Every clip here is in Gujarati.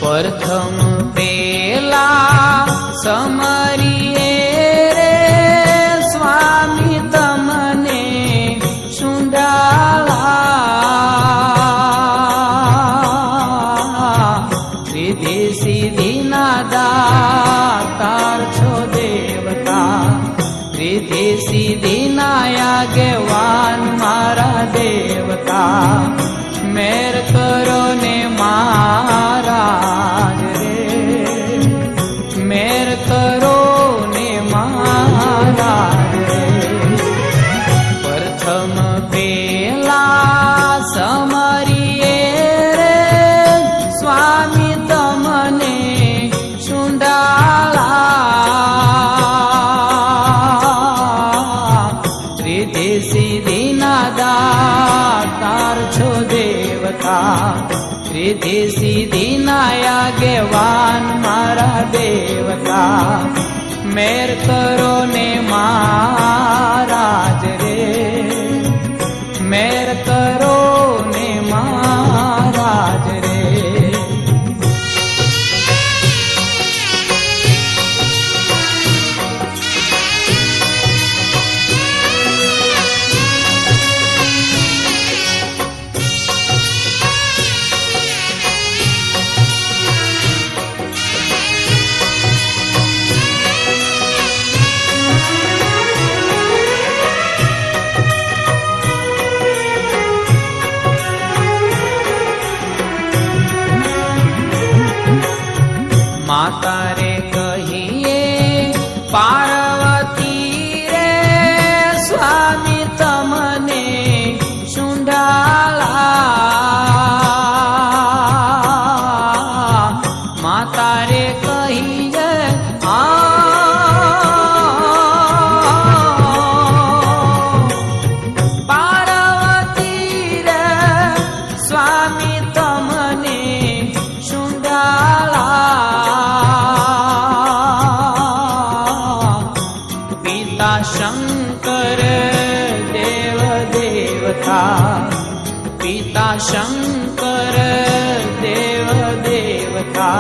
प्रथम पेला समरिए रे स्वामी तमने शुंडाला रिद्धि सिद्धि ना दातार छो देवता रिद्धि सिद्धि ना आगेवान मारा देवता मेर करो ने महाराज रे मेर करो ने महाराज रे प्रथम पेला समरिए रे स्वामी तमने शुंडाला रिद्धि सिद्धि ना दातार छो देवता रिद्धि सिद्धि ना आगेवान मारा देवता मेर करो ने महाराज रे मेर करो ने महाराज रे। माता रे कहिए पार्वती रे स्वामी तमने शुंडाला माता रे कहिए पार्वती रे स्वामी तमने शुंडाला शंकर देव देवता पिता शंकर देव देवता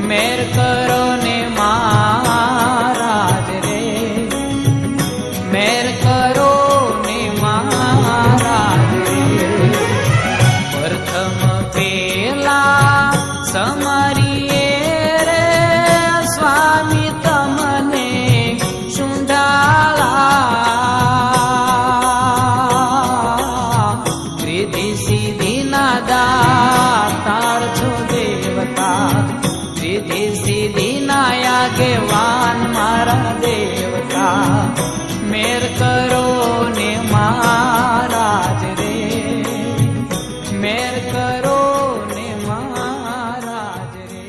मेर करो ने महाराज रे मेर करो ने महाराज रे प्रथम पेला समरिए रे स्वामी तमने रिद्धि सिद्धि ना दातार छो देवता रिद्धि सिद्धि ना आगेवान मारा देवता मेर करो ने महाराज रे मेर करो ने महाराज रे।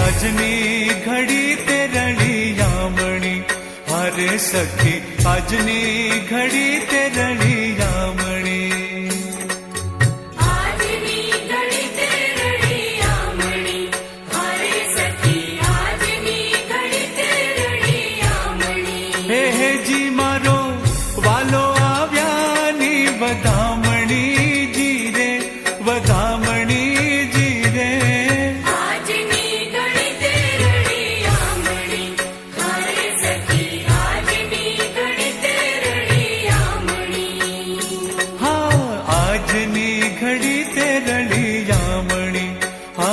अजनी घड़ी तेरणी यामणी हरे सखी अजनी घड़ी तेरणी यामणी आजनी घड़ी तेरणी यामणी हरे सखी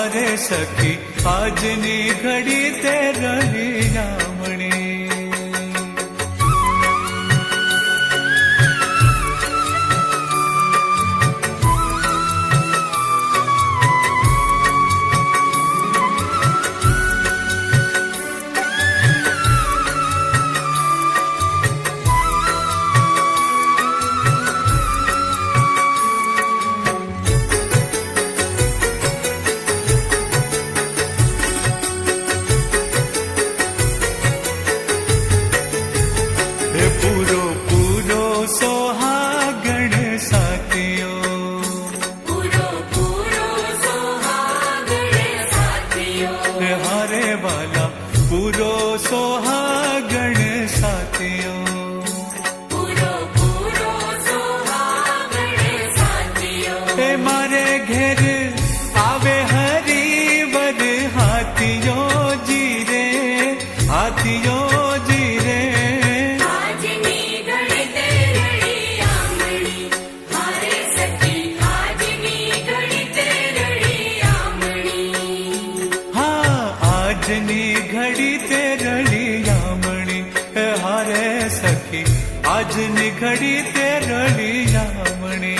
હારે સખી આજની ઘડી તે રળિયામણી. પૂરો પૂરો સોહાગણ સાથીઓ, પૂરો પૂરો સોહાગણ સાથીઓ, હારે વાલા પૂરો સોહાગણ સાથીઓ. પૂરો પૂરો સોહાગણ સાથીઓ, એ મારે ઘેર આવે હરિવર હાથીઓ જીરે, હાથીઓ જીરે. આજની ઘડી તે રળિયામણી, હારે સખી આજની ઘડી તે રળિયામણી. હા આજની ઘડી તે રળિયામણી, હારે સખી આજની ઘડી તે રળિયામણી.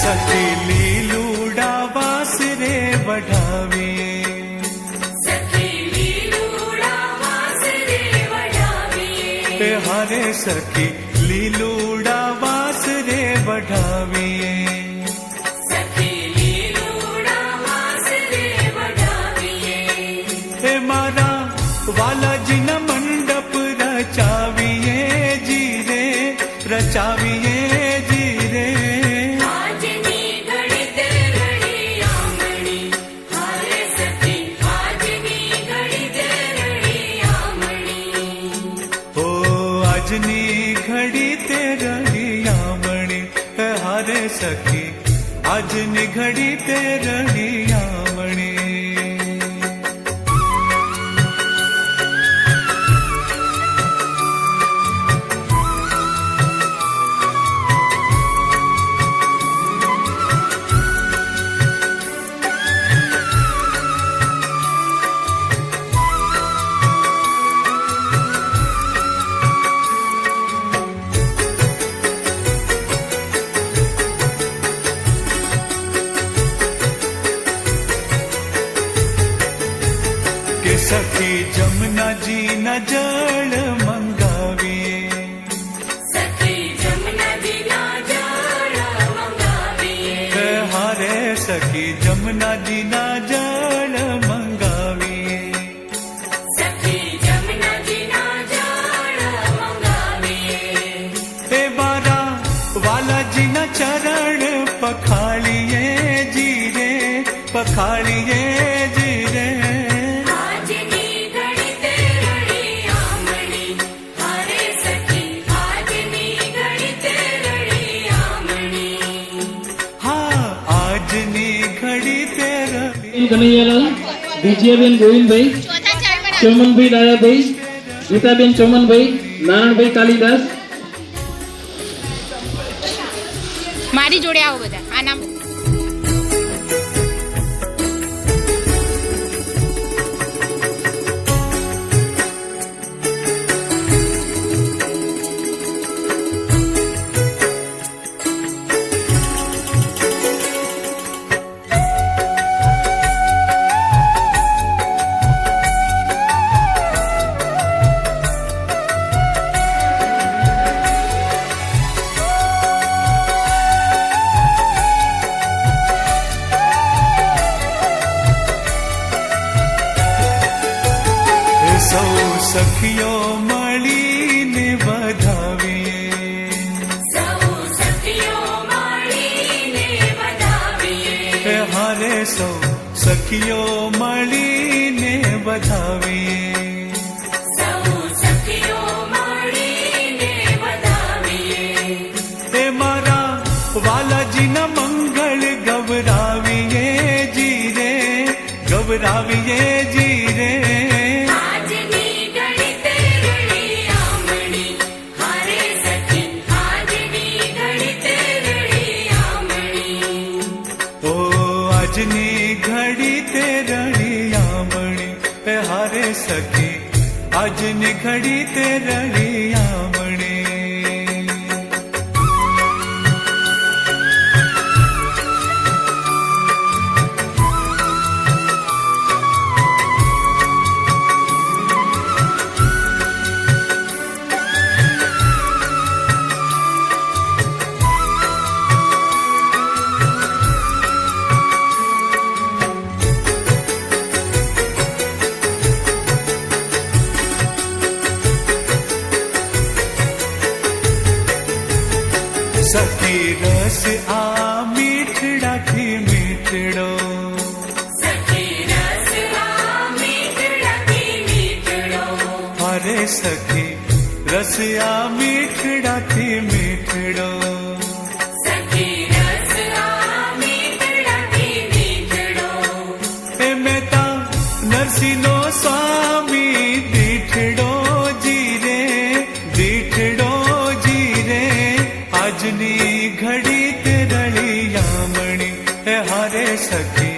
સખી લીલુડા વાસ રે વઢાવીએ, સખી લીલુડા વાસ રે વઢાવીએ, હારે સખી લીલુડા વાસ રે વઢાવીએ. સખી લીલુડા વાસ રે વઢાવીએ. એ મારા વાલાજીના મંડપ રચાવીએ જીરે, રચાવીએ જીરે. આજની ઘડી તે રળિયામણી, હારે સખી આજની ઘડી તે રળિયામણી. ઓ આજની ઘડી તે રળિયામણી, હારે સખી આજની ઘડી તે રળિયામણી. કે સખી જમનાજી ના જળ મંગાવીએ, સખી જમનાજીના જળ મંગાવીએ, હારે સખી જમનાજી ના જળ મંગાવીએ. સખી જમનાજીના જળ મંગાવીએ. એ મારા વાલાજીના ચરણ પખાળીએ જીરે, પખાળીએ જીરે. આજની ઘડી તે રળિયામણી, હારે સખી આજની ઘડી તે રળિયામણી. હા આજની ઘડી તે કનૈયાલાલ, વિજયાબેન ગોવિંદભાઈ, ચોમનભાઈ દાદાભાઈ, ગીતાબેન ચોમનભાઈ, નારાયણભાઈ કાલિદાસ. મારી જોડે આવો બધા. આ નામ સૌ સખીઓ મળીને વધાવીએ સૌ સખીઓ મળીને વધાવીએ હારે સૌ સખીઓ મળીને વધાવીએ સૌ સખીઓ મળીને વધાવીએ એ મારા વાલાજીના મંગળ ગવરાવીએ જીરે ગવરાવીએ જીરે આજની ઘડી તે રળિયામણી હારે સખી આજની ઘડી તે રળિયામણી ઓ આજની ઘડી તે રળિયામણી એ હારે સખી આજની ઘડી તે રળિયામણી સખી રસ આ મીઠડાથી મીઠડો સખી રસ આ મીઠડાથી મીઠડો હરે સખી રસ આ મીઠડાથી મીઠડો સખી રસ આ મીઠડાથી મીઠડો એ મહેતા નરસિંહનો સ્વામી દીઠડો જીરે દીઠડો જીરે આજની ઘડી તે રળિયામણી એ હારે સખી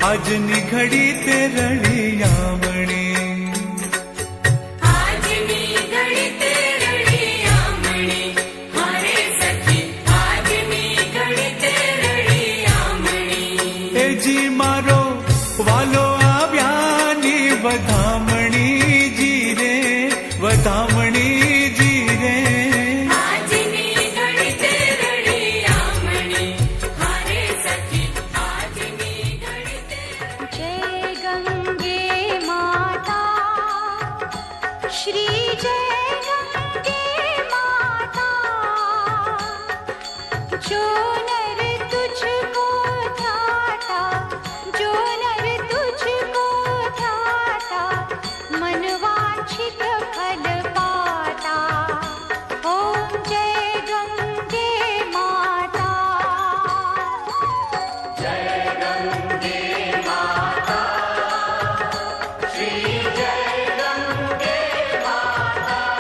આજની ઘડી તે રળિયામણી આજની ઘડી તે રળિયામણી હારે સખી આજની ઘડી તે રળિયામણી એ જી મારો વાલો આવ્યાની વધામણી જીરે વધામણી જીરે આજની ઘડી તે રળિયામણી હારે સખી આજની ઘડી તે जय गंगे माता श्री जय गंगे माता जो नर तुझको ध्याता जो नर तुझको ध्याता मन वांछित फल पाता ओम जय गंगे माता શ્રી જય ગંગે માતા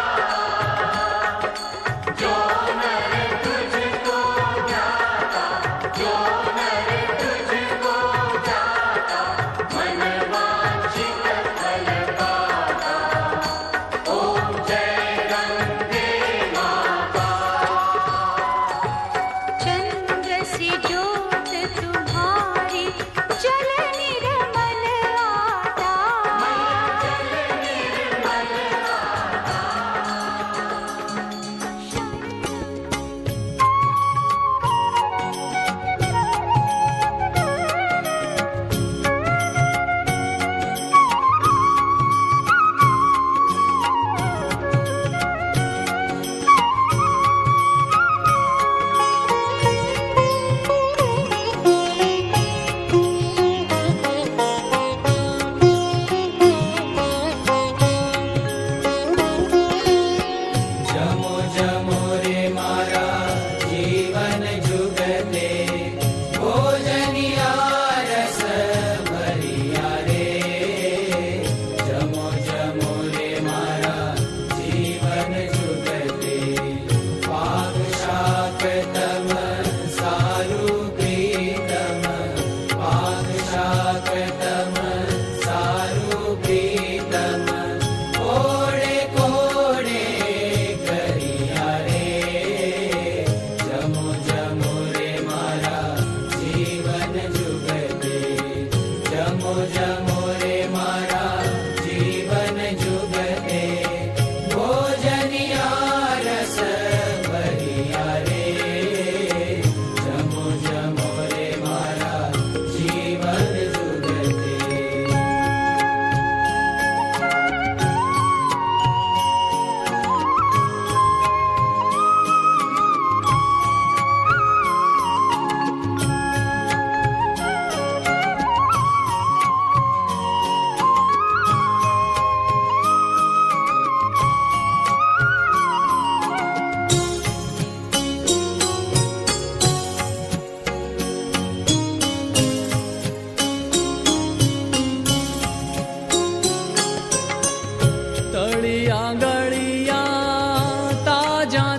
ગળિયા ગળિયા તાજા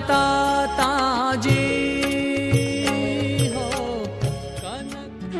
તાજી હો કનક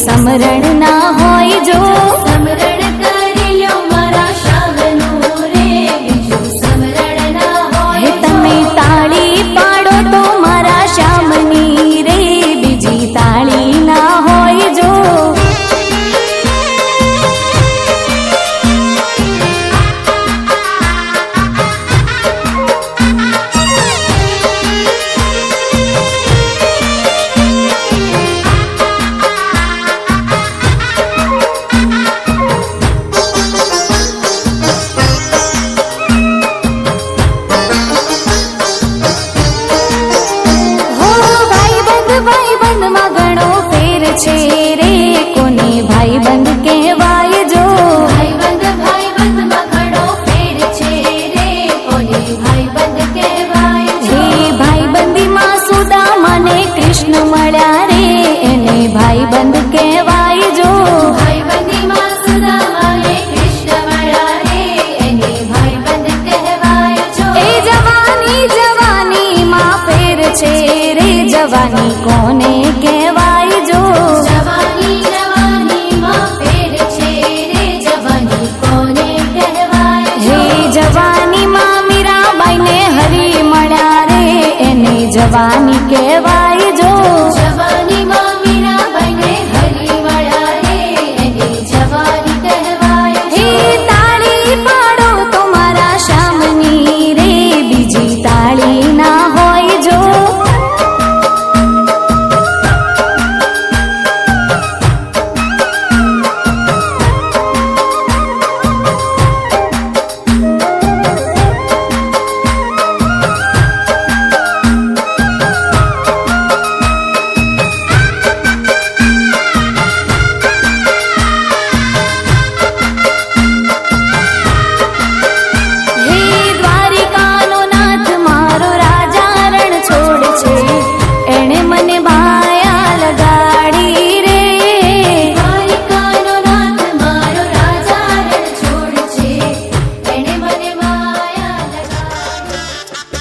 સમરણ ના હોય જો સમરણ કરી લ્યો મારા શ્યામનું રે બીજું સમરણ ના હોય હે તમે તાળી પાડો તો મારા શ્યામની રે બીજી તાળી ના હોય જો ભાઈબંધમાં ઘણો ફેર છે રે કોને ભાઈબંધ કહેવાય જો ભાઈબંધમાં ઘણો ફેર છે રે કોને ભાઈબંધ કહેવાય હે ભાઈબંધીમાં સુદામાને કૃષ્ણ મળ્યા રે એને ભાઈબંધ કહેવાય જો ભાઈબંધીમાં સુદામાને કૃષ્ણ મળ્યા રે એને ભાઈબંધ કહેવાય જો એ જવાનીમાં ફેર છે રે જવાની કોને કહેવાય જો જવાનીમાં ફેર છે રે જવાની કોને કહેવાય હે જવાનીમાં મીરાબાઈને હરી મળ્યા રે એને જવાની કહેવાય જો જવાનીમાં મીરાબાઈને હરી મળ્યા રે એને જવાની કહેવાય હે તાળી પાડો તો મારા શ્યામની રે બીજી તાળી ના હોય જો હે દ્વારિકાનો નાથ મારો રાજા રણ છોડ છે એણે મને માયા લગાડી રે દ્વારિકાનો નાથ મારો રાજા રણ છોડ છે એણે મને માયા લગાડી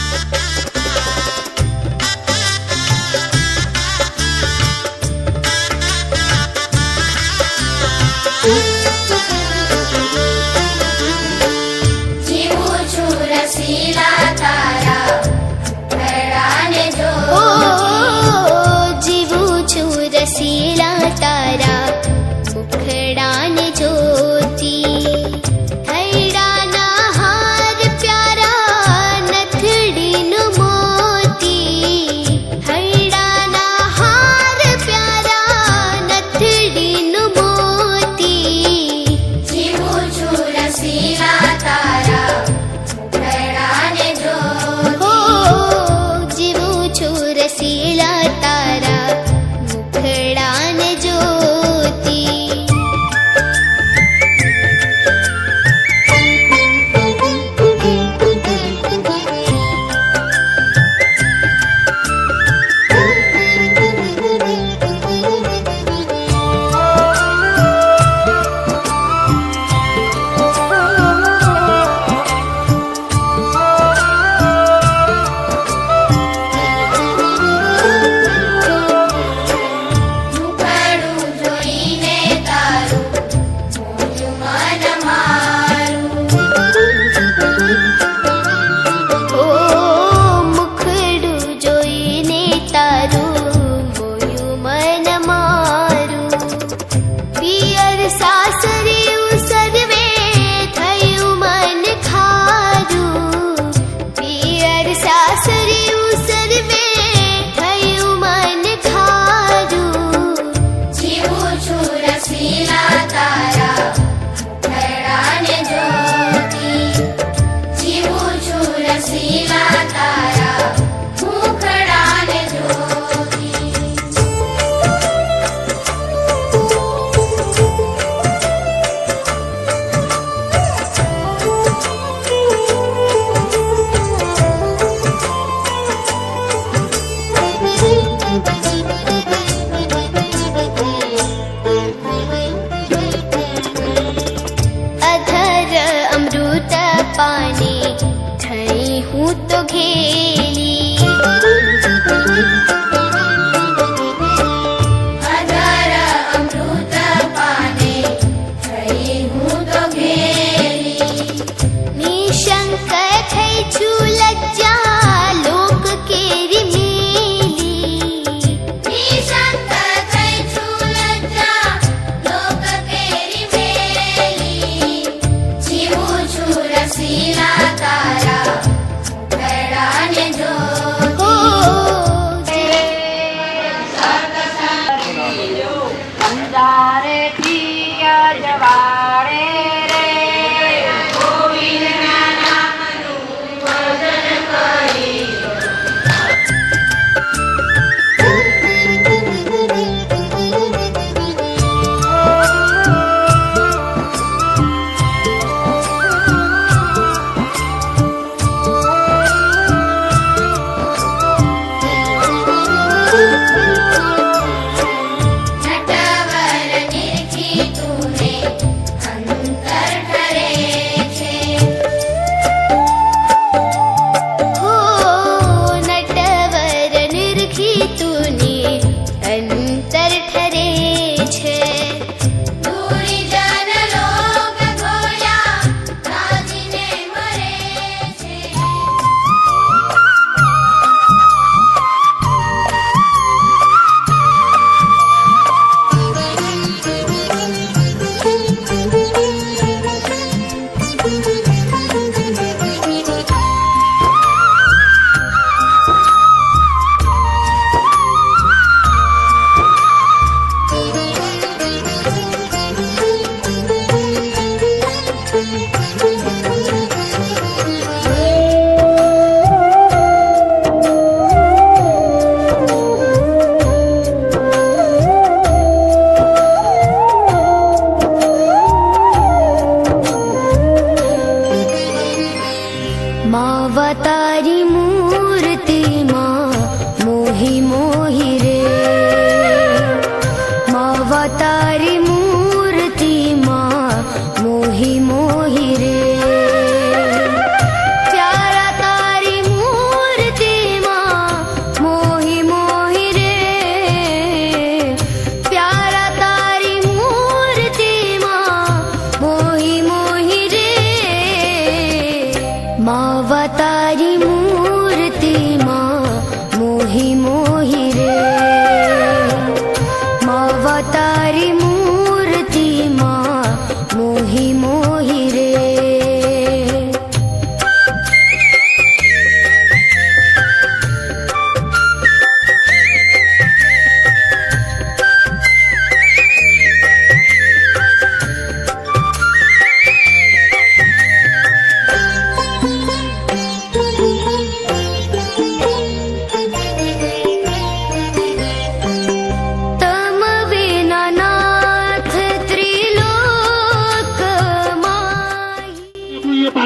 જીવું છું રસીલા તારા ઘરડાને જો જીવું છું રસીલા તારા મુખડાને જોતી હૈડાના હાર પ્યારા નથડીનો મોતી હૈડાના હાર પ્યારા નથડીનો મોતી જીવું છું રસીલા તારા ઘરડાને જો હો જીવું છું રસીલા તારા મુખડાને જોતી મુખડું જોઈને તારું મોયું મન મારું ઓ મુખડું જોઈને તારું મોયું મન મારું પિયર સાસરિયું સર્વે થયું મન ખારું પિયર સાસરિયું સર્વે થયું મન ખારું જીવું છું રસીલા તારા ઘરડાને જોતી જીવું છું રસીલા તારા મુખડાને જોતી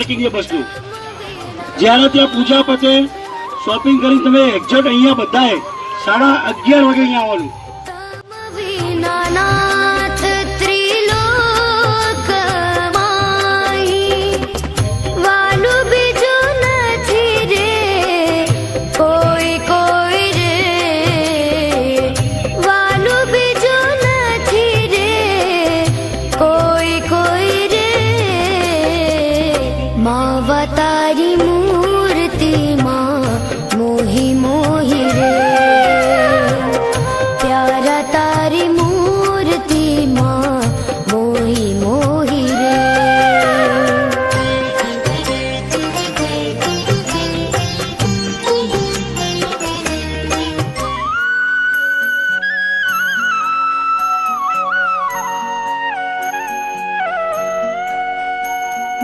પાર્કિંગ છે બસનું. જ્યારે ત્યાં પૂજા પતે શોપિંગ કરી તમે એક્ઝેક્ટ અહીંયા બધાએ 11:30 વાગે અહીંયા આવવાનું. વિનાનાથ ત્રિલોકમાહી વાલું બીજું નથી રે કોઈ કોઈ રે વાલું બીજું નથી રે કોઈ કોઈ રે માવા તારી મૂર્તિમાં મોહી મોહી રે प्यारा तारी मूर्ति माँ मोही मोही रे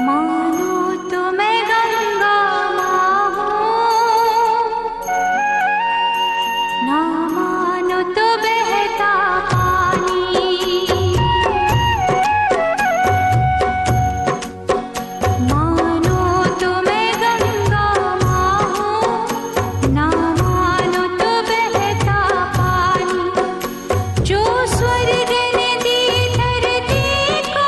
मानो तो मैं गंगा माँ हूँ ना मानो तो बहता पानी मानो तो मैं गंगा माँ हूँ ना मानो तो बहता पानी जो स्वर्ग ने दी धरती को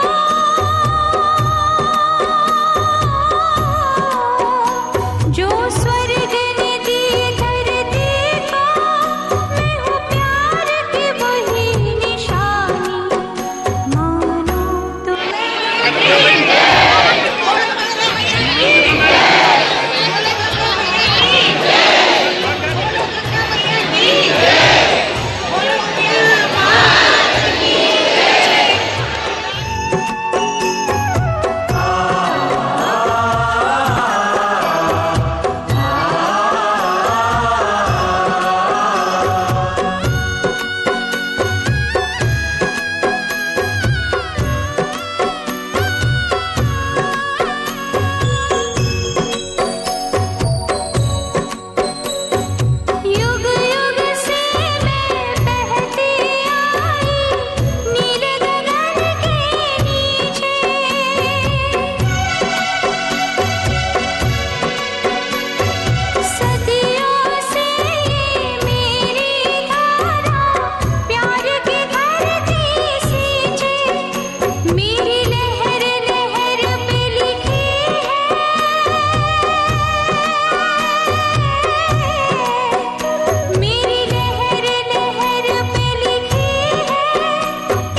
जो स्वर्ग ने दी धरती को मैं हूँ प्यार की वही निशानी मानो तो युग युग से मैं बहती आई नीले गगन के नीचे सदियों से मेरी धारा प्यार की धरती सींचे मेरी लहर लहर पे लिखी है मेरी लहर लहर पे लिखी है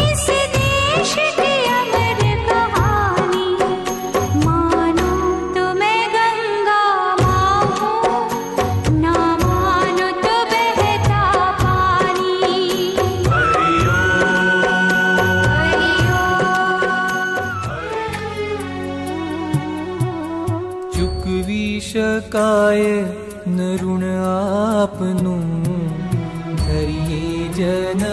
इस देश की अमर कहानी मानो तो मैं गंगा माँ हूँ ना मानो तो बहता पानी ચૂકવી શકાય ન ઋણ આપનું ધરીએ જનમનંત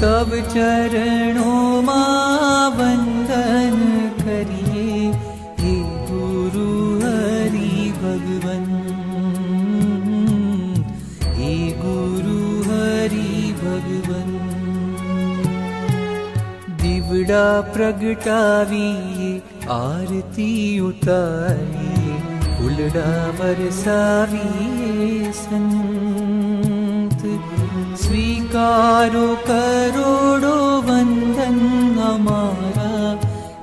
તબ ચરણોમાં વંદન કરીએ હે ગુરુ હરિ ભગવન હે ગુરુ હરિ ભગવન દીવડા પ્રગટાવીએ આરતી ઉતારીએ ફૂલડા વરસાવીએ સંત સ્વીકારો કરોડો વંદન અમારા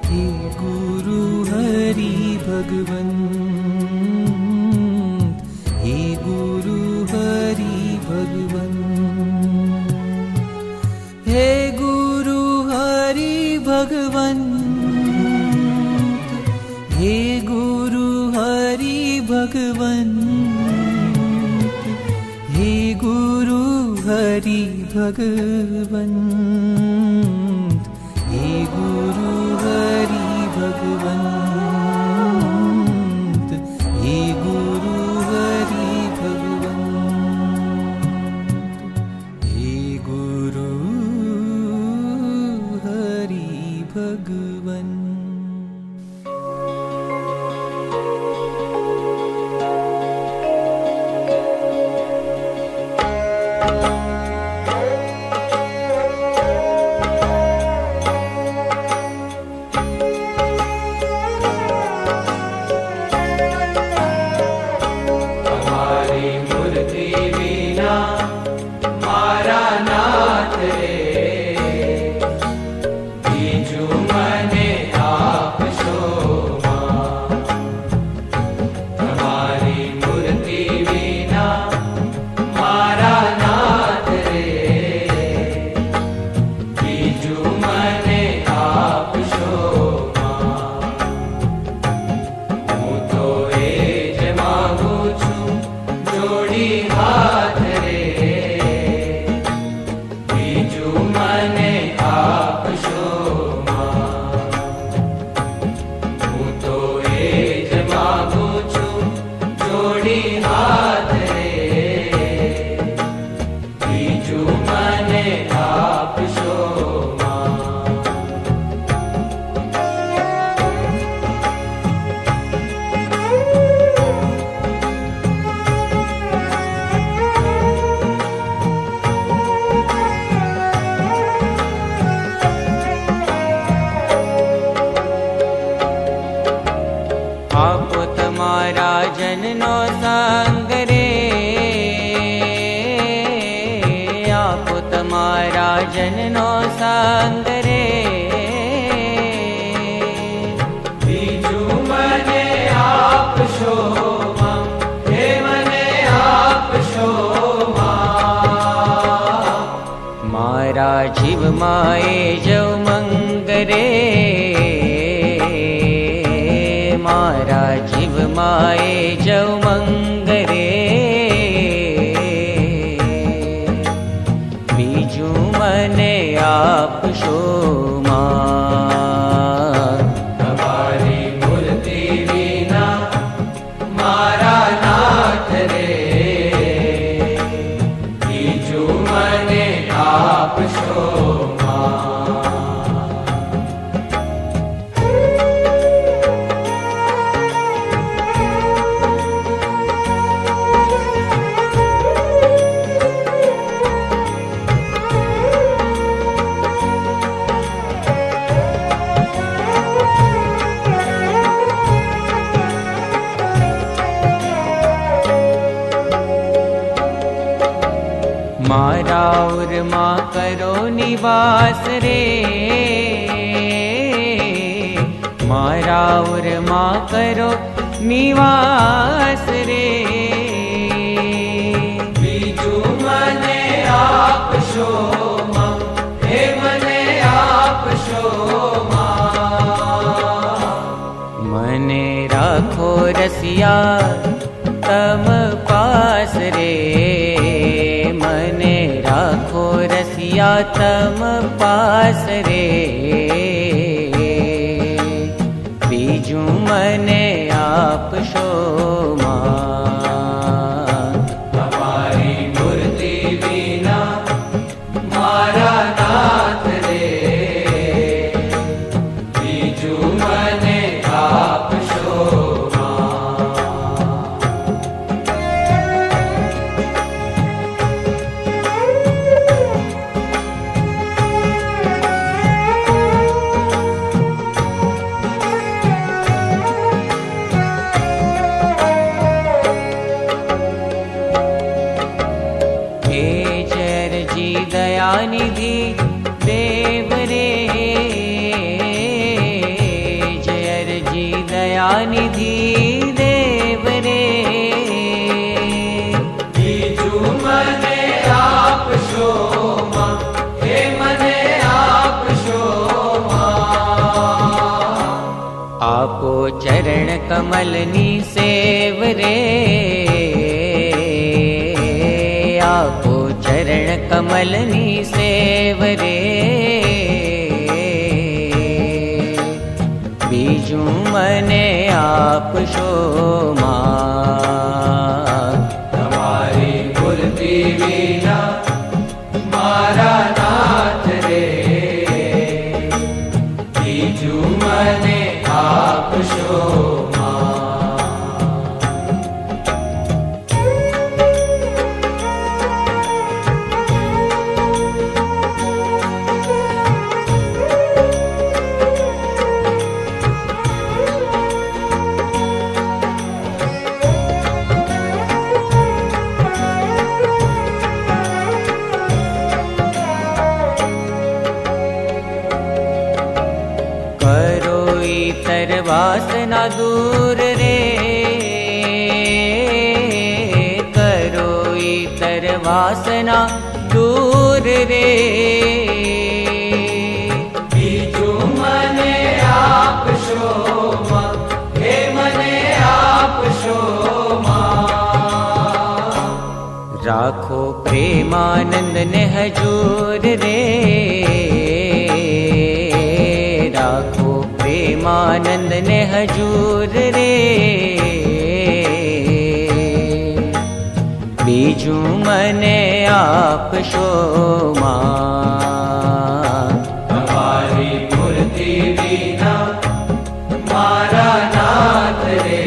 હે ગુરુ હરિ ભગવન હે ગુરુ હરિ ભગવન હે ગુરુ હરિ ભગવન હે ગુરુ હરિ ભગવન હે ગુરુ હરિ ભગવન હે ગુરુ હરિ ભગવન હે ગુરુ હરિ ભગવન હે ગુરુ હરિ ભગવન મને આપશો આપો તમારા જનનો સંગ રે આપો તમારા જનનો સંગ રે બીજું મને આપશો માં હે મને આપશો માં મારા જીવમાં એ જવ મંગ રે મારા જીવમાં એ જવ મંગ રે બીજું મને આપશો માં તમારી મૂર્તિ વિના મારા નાથ રે બીજું મને આપશો મારા ઉરમાં કરો નિવાસ રે મારા ઉરમાં કરો નિવાસ રે બીજું મને આપશો માં હે મને આપશો માં મને રાખો રસિયા તમ પાસ રે મને રાખો રસિયા તમ પાસ રે બીજું મને આપશો માં તમારી મૂર્તિ વિના મારા નાથ રે બીજું મને આપશો दयानिधि देव रे जयर जी दयानिधि देव रे बीजू मने आपशो मां हे मने आपशो मां आपो चरण कमलनी सेव रे आपो चरण कमलनी सेव रे बीजू मने आपशो मां तमारी मूर्ति विना मारा नाथ रे बीजू मने आपशो वासना दूर रे करो इतर वासना दूर रे बीजू मने आपशो मां हे मने आपशो मां राखो प्रेमानंद ने हजूर रे राखो प्रेमानंद ने हजूर रे बीज બીજું મને આપશો માં. તમારી મૂર્તિ વિના મારા નાથ રે,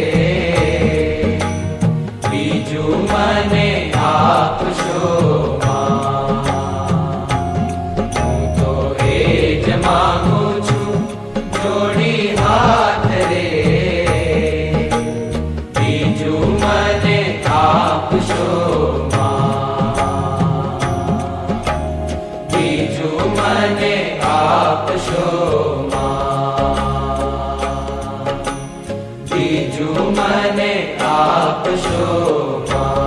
બીજું મને આપશો માં. હું તો એ જ માંગુ છું જોડી હાથ રે, બીજું મને આપશો માં. બીજું મને આપશો માં. બીજું મને આપશો માં.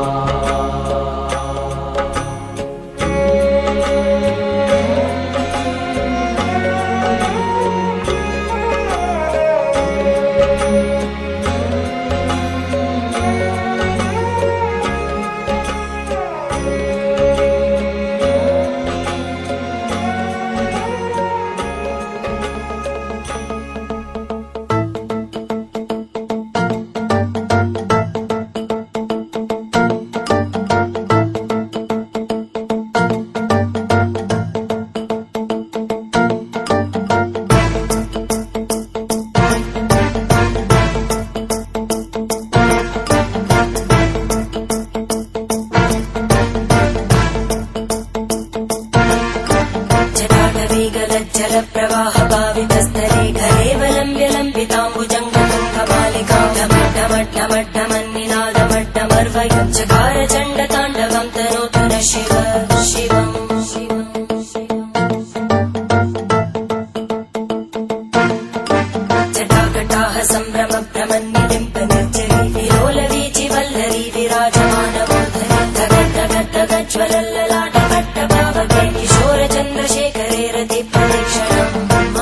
जलप्रवाहभावितस्तरे घरेवलम्ब्य लम्बिताम्बुजङ्गतुङ्गमालिकां ढमड्ढमड्ढमड्ढमन्निनादमड्ढमर्वयं चकार चण्डताण्डवं तनोतु न शिव शिवम्. जटाकटाः सम्भ्रमभ्रमन्निलिम्प निर्जरी विलोलवीचि वल्लरी विराजमानमूर्धनि धगद्धगद्धगज्ज्वलल्ललाटभट्टभावके किशोरचन्द्रशेखरे रतिप्रदक्षिणम् मम.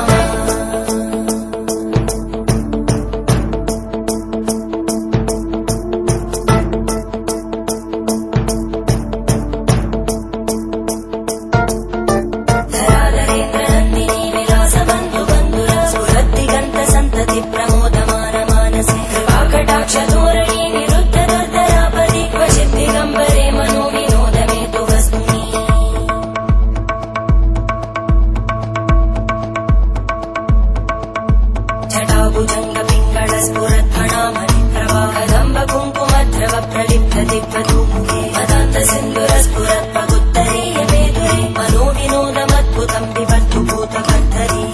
धराधरेन्द्रनन्दिनी विलासबन्धुबन्धुर स्फुरद्दिगन्तसन्तति प्रमोदमानमानसे कृपाकटाक्षधोरणी निरुद्धदुर्धरापदि क्वचित् दिगम्बरे मनोविनोदमेतु वस्तुनि. जटाभुजङ्गपिङ्गळस्फुरद्भणामणिप्रवाहदम्ब कुङ्कुमद्रव प्रलिप्तदिग्वधूमुखे मदान्तसिन्धुरस्फुरत्पगुत्तरीय मेदुरे मनोविनोदमद्भुतं विबद्धु भूतकर्धरी.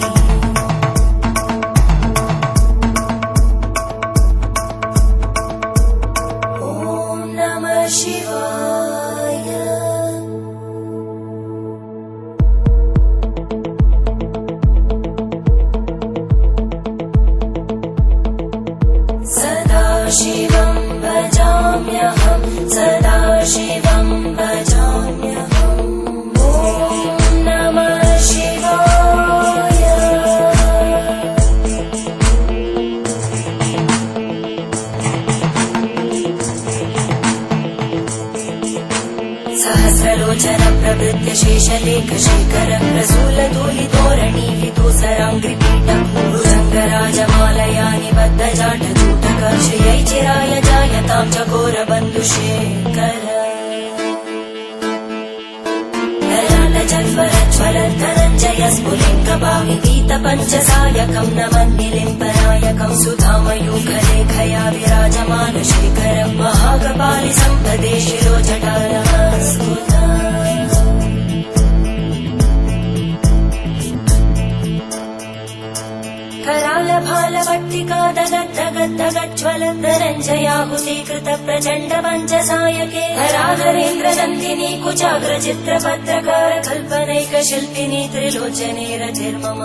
ॐ नमः शिवाय. सदा शिवं भजाम्यहं सदा शिवं भजाम्यहम्. ॐ नमः शिवाय. सहस्रलोचन प्रवृत्य शेषलेख शेखर प्रसूलधूलितोरणी विदूसराङ्घ्रिपीठं भुजङ्गराजमालया निबद्धजाटजूटक श्रियै चिराय जायतां चकोरबन्धुशेखर. ललाटजल्परज्वलद्धनञ्जय स्फुलिङ्गभाविपीतपञ्चसायकं नमन्निलिम्पनायकं सुधामयूखलेखया विराजमानशेखरं महाकपालि सम्पदे शिरोजटालस्फुता. करालभालवट्टिका दगद्धगद्धगज्ज्वलद्धनञ्जयाहुतीकृत प्रचण्ड पञ्चसायके धराधरेन्द्रनन्दिनी कुचाग्रचित्रपत्रकार कल्पनैकशिल्पिनी त्रिलोचने रतिर्मम.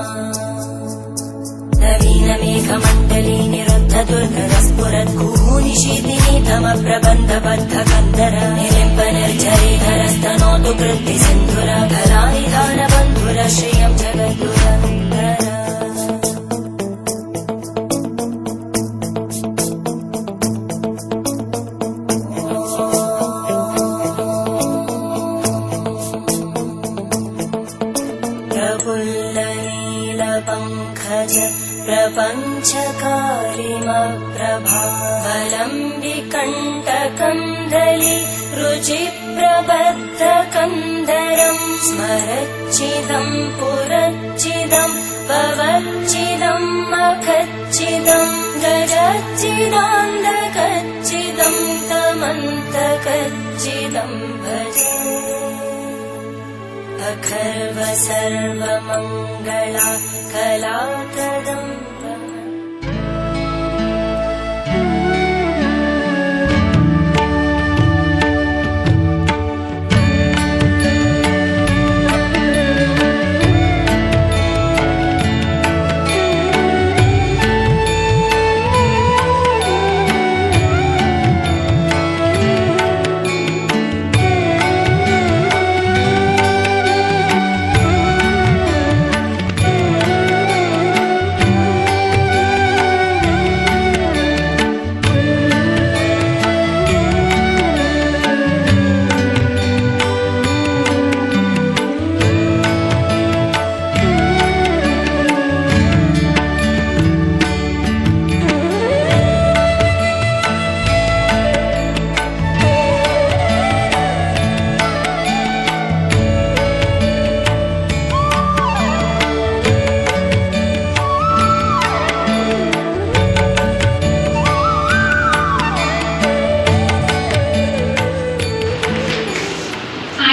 नवीनमेघमण्डली निरुद्धदुर्धरस्फुरद्गूनिशीतिनी तमप्रबन्धबद्धकन्दर निलिम्प निर्झरीधरस्तनोतु कृत्तिसिन्धुर कलानिधानबन्धुर श्रियं जगद्गुरन्धर. प्रफुल्लनीलपङ्कज प्रपञ्चकारिमप्रभावलम्बिकण्टकन्दलि रुचिप्रबद्धकन्दरम् स्मरच्चिदम् पुरच्चिदम् पवच्चिदम् मखच्चिदम् गजच्चिदान्धकच्चिदम् तमन्तकच्चिदम् भजे अखर्व सर्वमङ्गला कलाकदम्बम्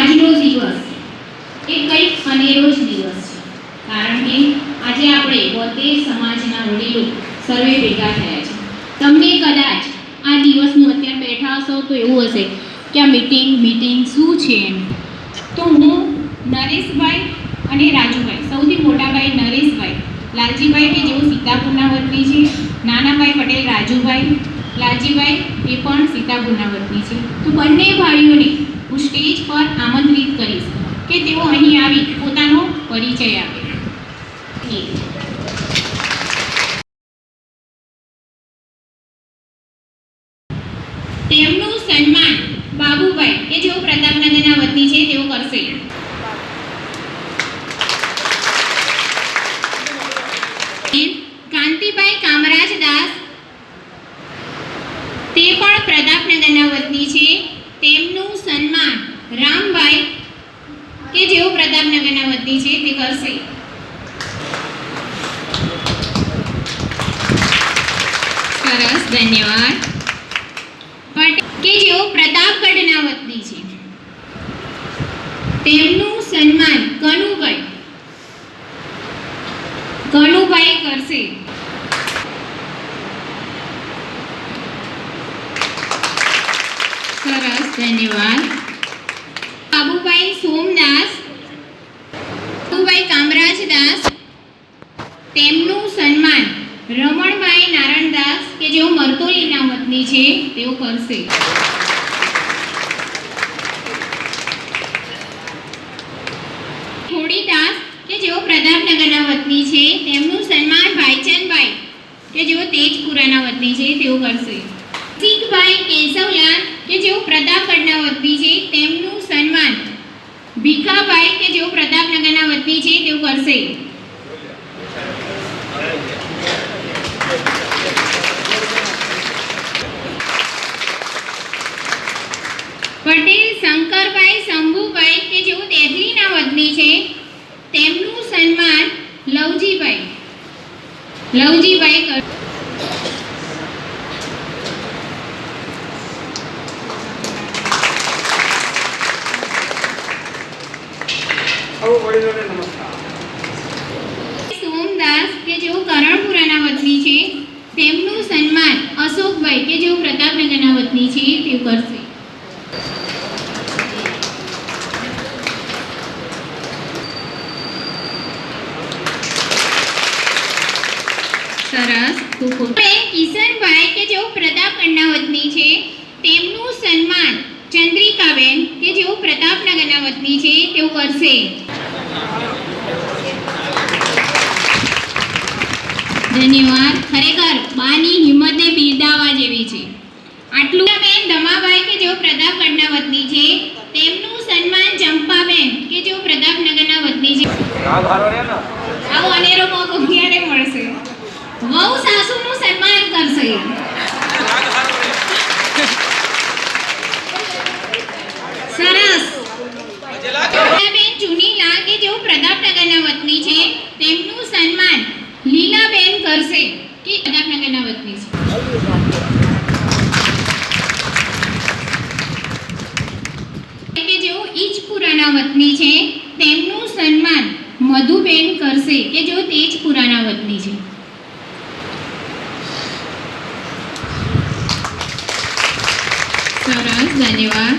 આજનો દિવસ એ કંઈક અનેરો જ દિવસ છે, કારણ કે આજે આપણે 72 સમાજના વડીલો સર્વે ભેગા થયા છે. તમને કદાચ આ દિવસનું અત્યારે બેઠા હશો તો એવું હશે કે આ મીટિંગ શું છે એમ. તો હું નરેશભાઈ અને રાજુભાઈ, સૌથી મોટા ભાઈ નરેશભાઈ, લાલજીભાઈ કે જેઓ સીતાપુરના વતની છે, નાનાભાઈ પટેલ રાજુભાઈ, લાલજીભાઈ એ પણ સીતાપુરના વતની છે. તો બંને ભાઈઓને હું સ્ટેજ પર આમંત્રિત કરીશ કે તેઓ અહીં આવી પોતાનો પરિચય આપે. તેમનું સન્માન બાબુભાઈ કે જેઓ પ્રતાપનગરના વતની છે તેઓ કરશે. કાંતિભાઈ કામરાજ દાસ તે પણ પ્રતાપનગરના વતની છે, તેમનું સન્માન રામભાઈ કે જેઓ પ્રતાપનગરના વતની છે તે કરશે. સરસ, ધન્યવાદ. પટેલ કે જેઓ પ્રતાપગઢના વતની છે, તેમનું સન્માન કનુભાઈ કરશે. સરસ, ધન્યવાદ. બાબુભાઈ સોમદાસ, બાબુભાઈ કામરાજ દાસ, તેમનું સન્માન રમણભાઈ નારણદાસ કે જેઓ મરતોલીના વતની છે તેઓ કરશે. ખોડીદાસ કે જેઓ પ્રતાપનગરના વતની છે, તેમનું સન્માન ભાઈચંદભાઈ કે જેઓ તેજપુરાના વતની છે તેઓ કરશે. સિંહભાઈ કેશવલાલ કે જેઓ પ્રતાપગઢના વતની છે, તેમનું સન્માન ભીખાભાઈ કે જેઓ પ્રતાપનગરના વતની છે તેઓ કરશે. પટેલ શંકરભાઈ શંભુભાઈ કે જેઓ દેદરીના વતની છે, તેમનું સન્માન લવજીભાઈ કરશે. સોમદાસ કે જેઓ કરણપુરાના વતની છે, તેમનું સન્માન અશોકભાઈ કે જેઓ પ્રતાપનગરના વતની છે તેઓ કરશે. સરસ, કિશનભાઈ કે જેઓ પ્રતાપગઢના વતની છે, તેમનું સન્માન ચંદ્રિકાબેન કે જેઓ પ્રતાપનગરના વતની છે તેઓ કરશે. ધન્યવાદ. ખરેખર બાની હિંમતને બિરદાવવા જેવી છે. આટલું બેન દમાભાઈ કે જેઓ પ્રતાપગઢના વતની છે, તેમનું સન્માન ચંપાબેન કે જેઓ પ્રતાપનગરના વતની છે. આવો અનેરો મોકો ક્યારે મળશે? વહુ સાસુનું સન્માન કરશે. સરસ. લીલાબેન ચુનીલા કે જેઓ પ્રતાપનગરના વતની છે તેમનું સન્માન લીલાબેન કરશે કે પ્રતાપનગરના વતની છે. કે જેઓ ઈજપુરાના વતની છે તેમનું સન્માન મધુબેન કરશે કે જેઓ તેજપુરાના વતની છે. સરસ, ધન્યવાદ.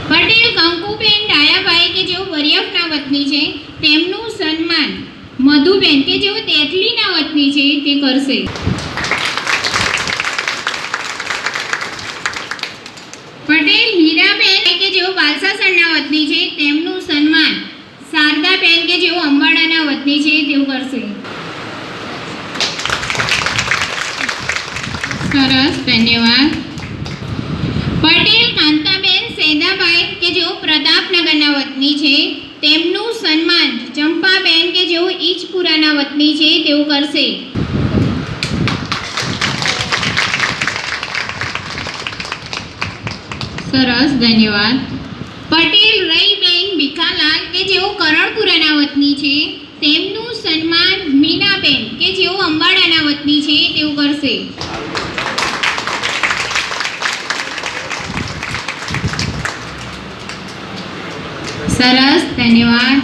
પટેલ કંકુબેન ડાયાભાઈ કે જેઓ વરિયફના વતની છે તેમનું સન્માન મધુબેન કે જેઓ તેટલીના વતની છે તે કરશે. પટેલ હીરાબેન કે જેઓ બાલસાસણના વતની છે તેમનું સન્માન શારદાબેન કે જેઓ અંબાડાના વતની છે તેઓ કરશે. સરસ, ધન્યવાદ. પટેલ કાંતાબેન સેદાભાઈ કે જેઓ પ્રતાપનગરના વતની છે તેમનું સન્માન ચંપાબેન કે જેઓ ઈજપુરાના વતની છે તેઓ કરશે. સરસ, ધન્યવાદ. પટેલ રઈબેન ભીખાલાલ કે જેઓ કરણપુરાના વતની છે તેમનું સન્માન મીનાબેન કે જેઓ અંબાડાના વતની છે તેઓ કરશે. સરસ, ધન્યવાદ.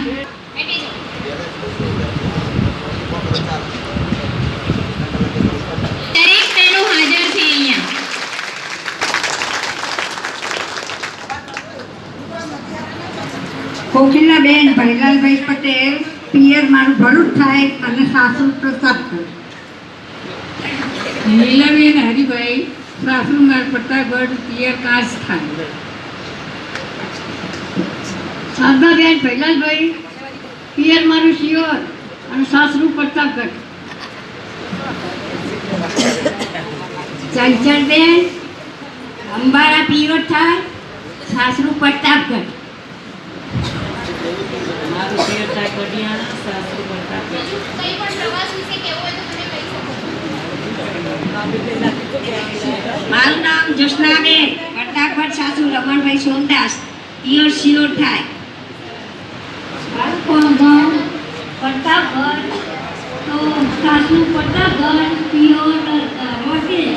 દરેક બહેનો હાજર છે અહીંયા. કોકિલાબેન ભૈલાલભાઈ પટેલ, પિયર મારું ભરૂચ થાય અને સાસુ પ્રતાપગઢ. લીલાબેન હરિભાઈ, સાસુ મારું પ્રતાપગઢ, પિયર કાચ થાય. શારદાબેન ભૈલાલભાઈ, પિયર મારું શિયોર અને સાસરું પ્રતાપગઢ. ચંચળબેન અંબારા પિયર થાય, સાસરું પ્રતાપગઢ. મારું પિયર થાય કડિયાણા, સાસુ પ્રતાપગઢ. કંઈ પણ પ્રવાસ વિશે કહેવું હોય તો તમે કહી શકો. મારું નામ જશનાબેન, પ્રતાપગઢ, સાસુ રમણભાઈ સોમદાસ, પિયર શિયોર થાય. ગામ પ્રતાપગઢ, તો સાસુ પ્રતાપગઢ, પિયર મોટી.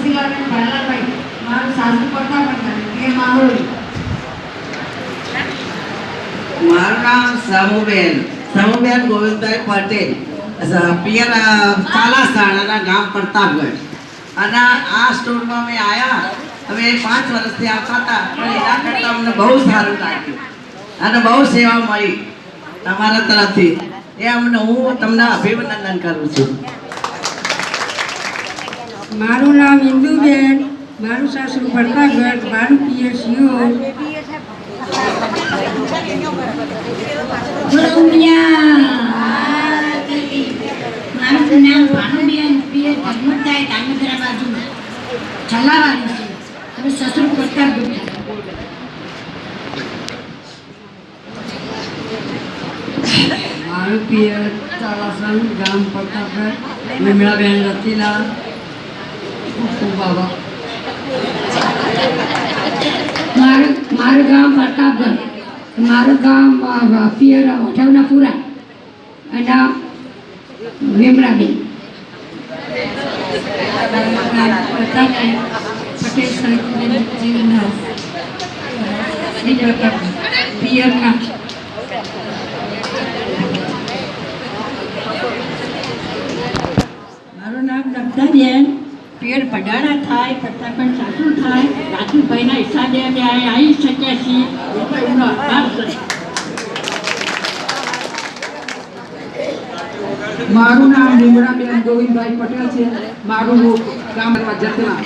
ભૈલાલભાઈ, મારું સાસુ પ્રતાપગઢ, એ મારું. મારું નામ સમુબેન ગોવિંદભાઈ પટેલ, પિયર ચાલાસણ અને ગામ પ્રતાપગઢ. અને આ સ્ટોરમાં મેં આવ્યા, અમે 5 વર્ષથી આવતા હતા, પણ એના કરતાં અમને બહુ સારું લાગ્યું અને બહુ સેવા મળી તમારા તરફથી. એ અમને હું તમને અભિનંદન કરું છું. મારું નામ ઇન્દુબેન, મારું સાસુ પ્રતાપગઢ, મારું પિયર શિયોર. મારું નામ ભાનુબેન, પિયર ધર્મતાય ધાંગધ્રા બાજુ છલાવાળી છે અને સસરું પ્રતાપગઢ. મારું પિયર ચાલાસણ, ગામ પ્રતાપગઢ, વિમળાબેન રતીલાલ, બાબા. મારું ગામ પ્રતાપગઢ, મારું ગામ પિયર ઓઠવનાપુરા અને વિમળાબેન. પ્રતાપગઢ પટેલ સાહેબ જીવનદાસ, પિયર કાચ. મારું નામ નબદાબેન, પિયર ભડાણા થાય, પ્રતાપગઢ સાસુ થાય, રાજુભાઈના હિસાબે અમે આવી શક્યા છીએ. એમનો આભાર છે. મારું નામ લીમડાબેન ગોવિંદભાઈ પટેલ છે, મારું ગામ જતલા.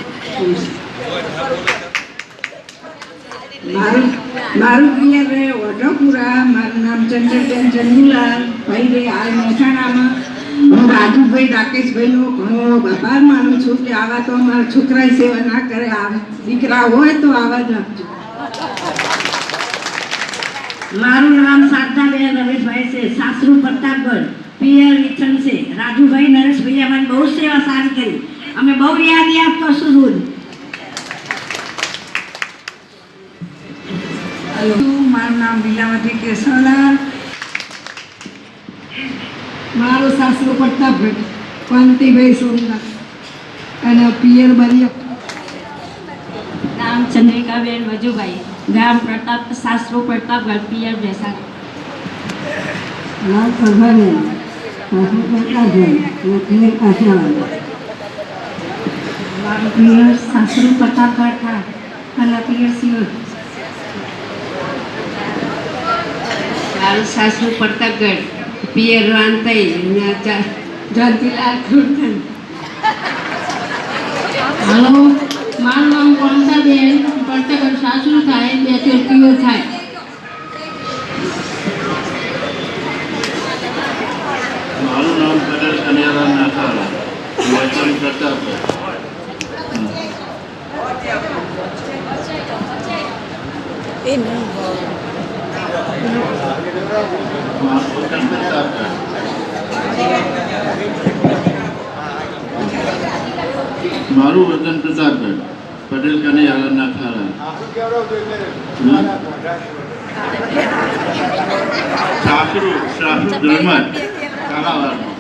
મારું પિયર રહે ઓઢવપુરા, મારું નામ ચંદ્રબેન ચંદુલાલ, ભાઈ રે હાલ મહેસાણામાં. હું રાજુભાઈ રાકેશભાઈનો ઘણો આભાર માનું છું કે આવા તો અમારા છોકરાની સેવા ના કરે. દીકરા હોય તો આવા જ આપજો. મારું નામ શારદાબેન રમેશભાઈ છે, સાસરું પ્રતાપગઢ, પિયર વિઠ્ઠલ છે. રાજુભાઈ નરેશભાઈ અમારી બહુ સેવા સારી કરી. અમે બહુ યાદ કરશું રોજ. મારું નામ લીલાવતી કેશવલાલ. મારું સાસરું પ્રતાપગઢ કાંતિભાઈ સોમનાથ અને પિયર બરિયા. નામ ચંદ્રિકાબેન વજુભાઈ, ગામ પ્રતાપ, સાસરું પ્રતાપગઢ, પિયર ભેસાણ. નામ પ્રભાની સાસુ પ્રતાપગઢ અને પિયર કાઠિયાવાડ. મારું પિયર સાસરું પ્રતાપગઢ થાય અને પિયર સિયોર. મારું સાસરું પ્રતાપગઢ, પિયર રાંતઈ, જાતિલાલ ખુરથન. હાલો, મારું નામ કોણસાબેન, પ્રતાપગઢ સાસરું થાય, બેચોર પિયર થાય. મારું નામ પટેલ કનૈયાલાલ નાથાલા, વતન પ્રતાપગઢ. વતન પ્રતાપગઢ. મારું વતન પ્રતાપગઢ, પટેલ કનૈયાલાલ નાથાલા. સાસરું ધર્મજ કાલાવાડમાં.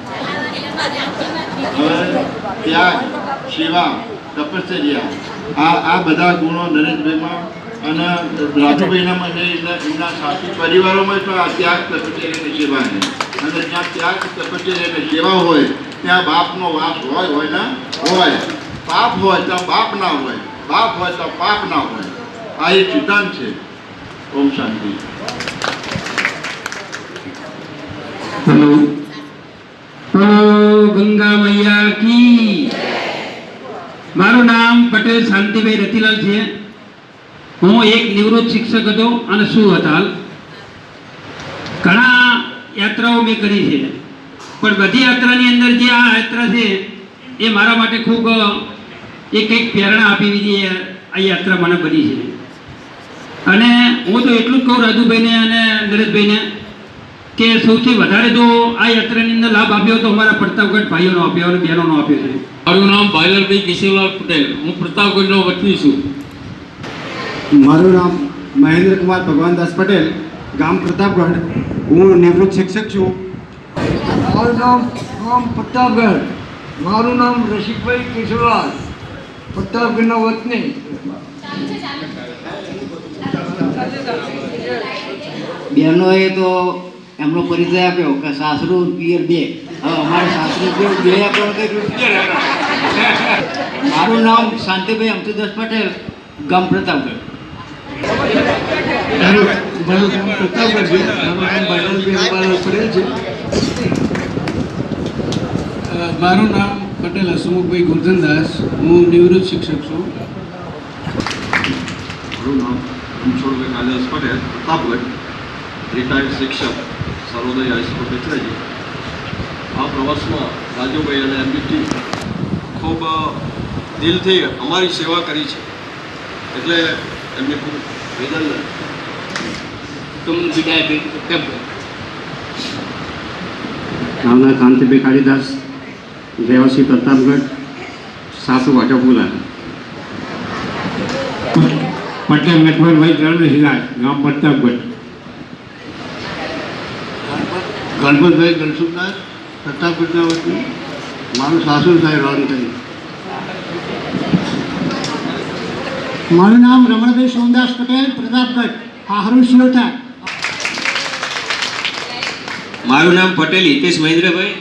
હવે ત્યાગ, સેવા, તપશ્ચર્યા આ બધા ગુણો નરેશભાઈમાં અને રાજુભાઈનામાં છે. એમના સાસુ પરિવારોમાં પણ આ ત્યાગ, તપશ્ચર્યાની સેવા છે. અને જ્યાં ત્યાગ, તપશ્ચર્યાની સેવા હોય ત્યાં બાપનો વાસ હોય ને હોય. પાપ હોય તો બાપ ના હોય, બાપ હોય તો પાપ ના હોય. આ એક સિદ્ધાંત છે. ઓમ શાંતિ. હેલો, ગંગા મૈયા કી. મારું નામ પટેલ શાંતિભાઈ રતિલાલ છે. હું એક નિવૃત્ત શિક્ષક હતો અને શું હતા. ઘણા યાત્રાઓ મેં કરી છે, પણ બધી યાત્રાની અંદર જે આ યાત્રા છે એ મારા માટે ખૂબ એક કંઈક પ્રેરણા આપી દીધી. આ યાત્રા મને બની છે. અને હું તો એટલું જ કહું રાજુભાઈને અને નરેશભાઈને કે સૌથી વધારે જો આ યાત્રાની અંદર લાભ આપ્યો તો અમારા પ્રતાપગઢ ભાઈઓનો આપ્યો અને બહેનોનો આપ્યો છે. મારું નામ ભાઈલાલભાઈ કેશવલાલ પટેલ, હું પ્રતાપગઢનો વતની છું. મારું નામ મહેન્દ્રકુમાર ભગવાનદાસ પટેલ, ગામ પ્રતાપગઢ, હું નિવૃત્ત શિક્ષક છું. મારું નામ પ્રતાપગઢ. મારું નામ રસિકભાઈ કેશવલાલ, પ્રતાપગઢના વતની. બહેનોએ તો એમનો પરિચય આપ્યો કે સાસરું પિયર બે. હવે અમારે સાસરું પિયર બે આપણને મારું નામ શાંતિભાઈ અમતુદાસ પટેલ, ગામ પ્રતાપગઢ. મારું નામ પ્રતાપગઢ છે. મારું નામ પટેલ હસમુખભાઈ ગોરધનદાસ, હું નિવૃત્ત શિક્ષક છું. મારું નામ રણછોડભાઈ કાલિદાસ પટેલ, પ્રતાપગઢ, રિટાયર્ડ શિક્ષક, સર્વોદય હાઈસ્કૂલ બેચરાજી. આ પ્રવાસમાં રાજુભાઈ અને એમની ટીમ ખૂબ દિલથી અમારી સેવા કરી છે, એટલે એમને ખૂબ અભિનંદન. નામના કાંતિભાઈ કાલિદાસ, રહેવાસી પ્રતાપગઢ, સાસુ વાટપુરા. પટેલ નટવરભાઈ ચરણશીલાલ, ગામ પ્રતાપગઢ. ગણપતભાઈ ગણસુખદાસ, પ્રતાપગઢના વતની. મારું સાસુ સાહેબ રાણકરી. મારું નામ રમણભાઈ સોમદાસ પટેલ, પ્રતાપગઢ, હાહરું શિવથા. મારું નામ પટેલ હિતેશ મહેન્દ્રભાઈ,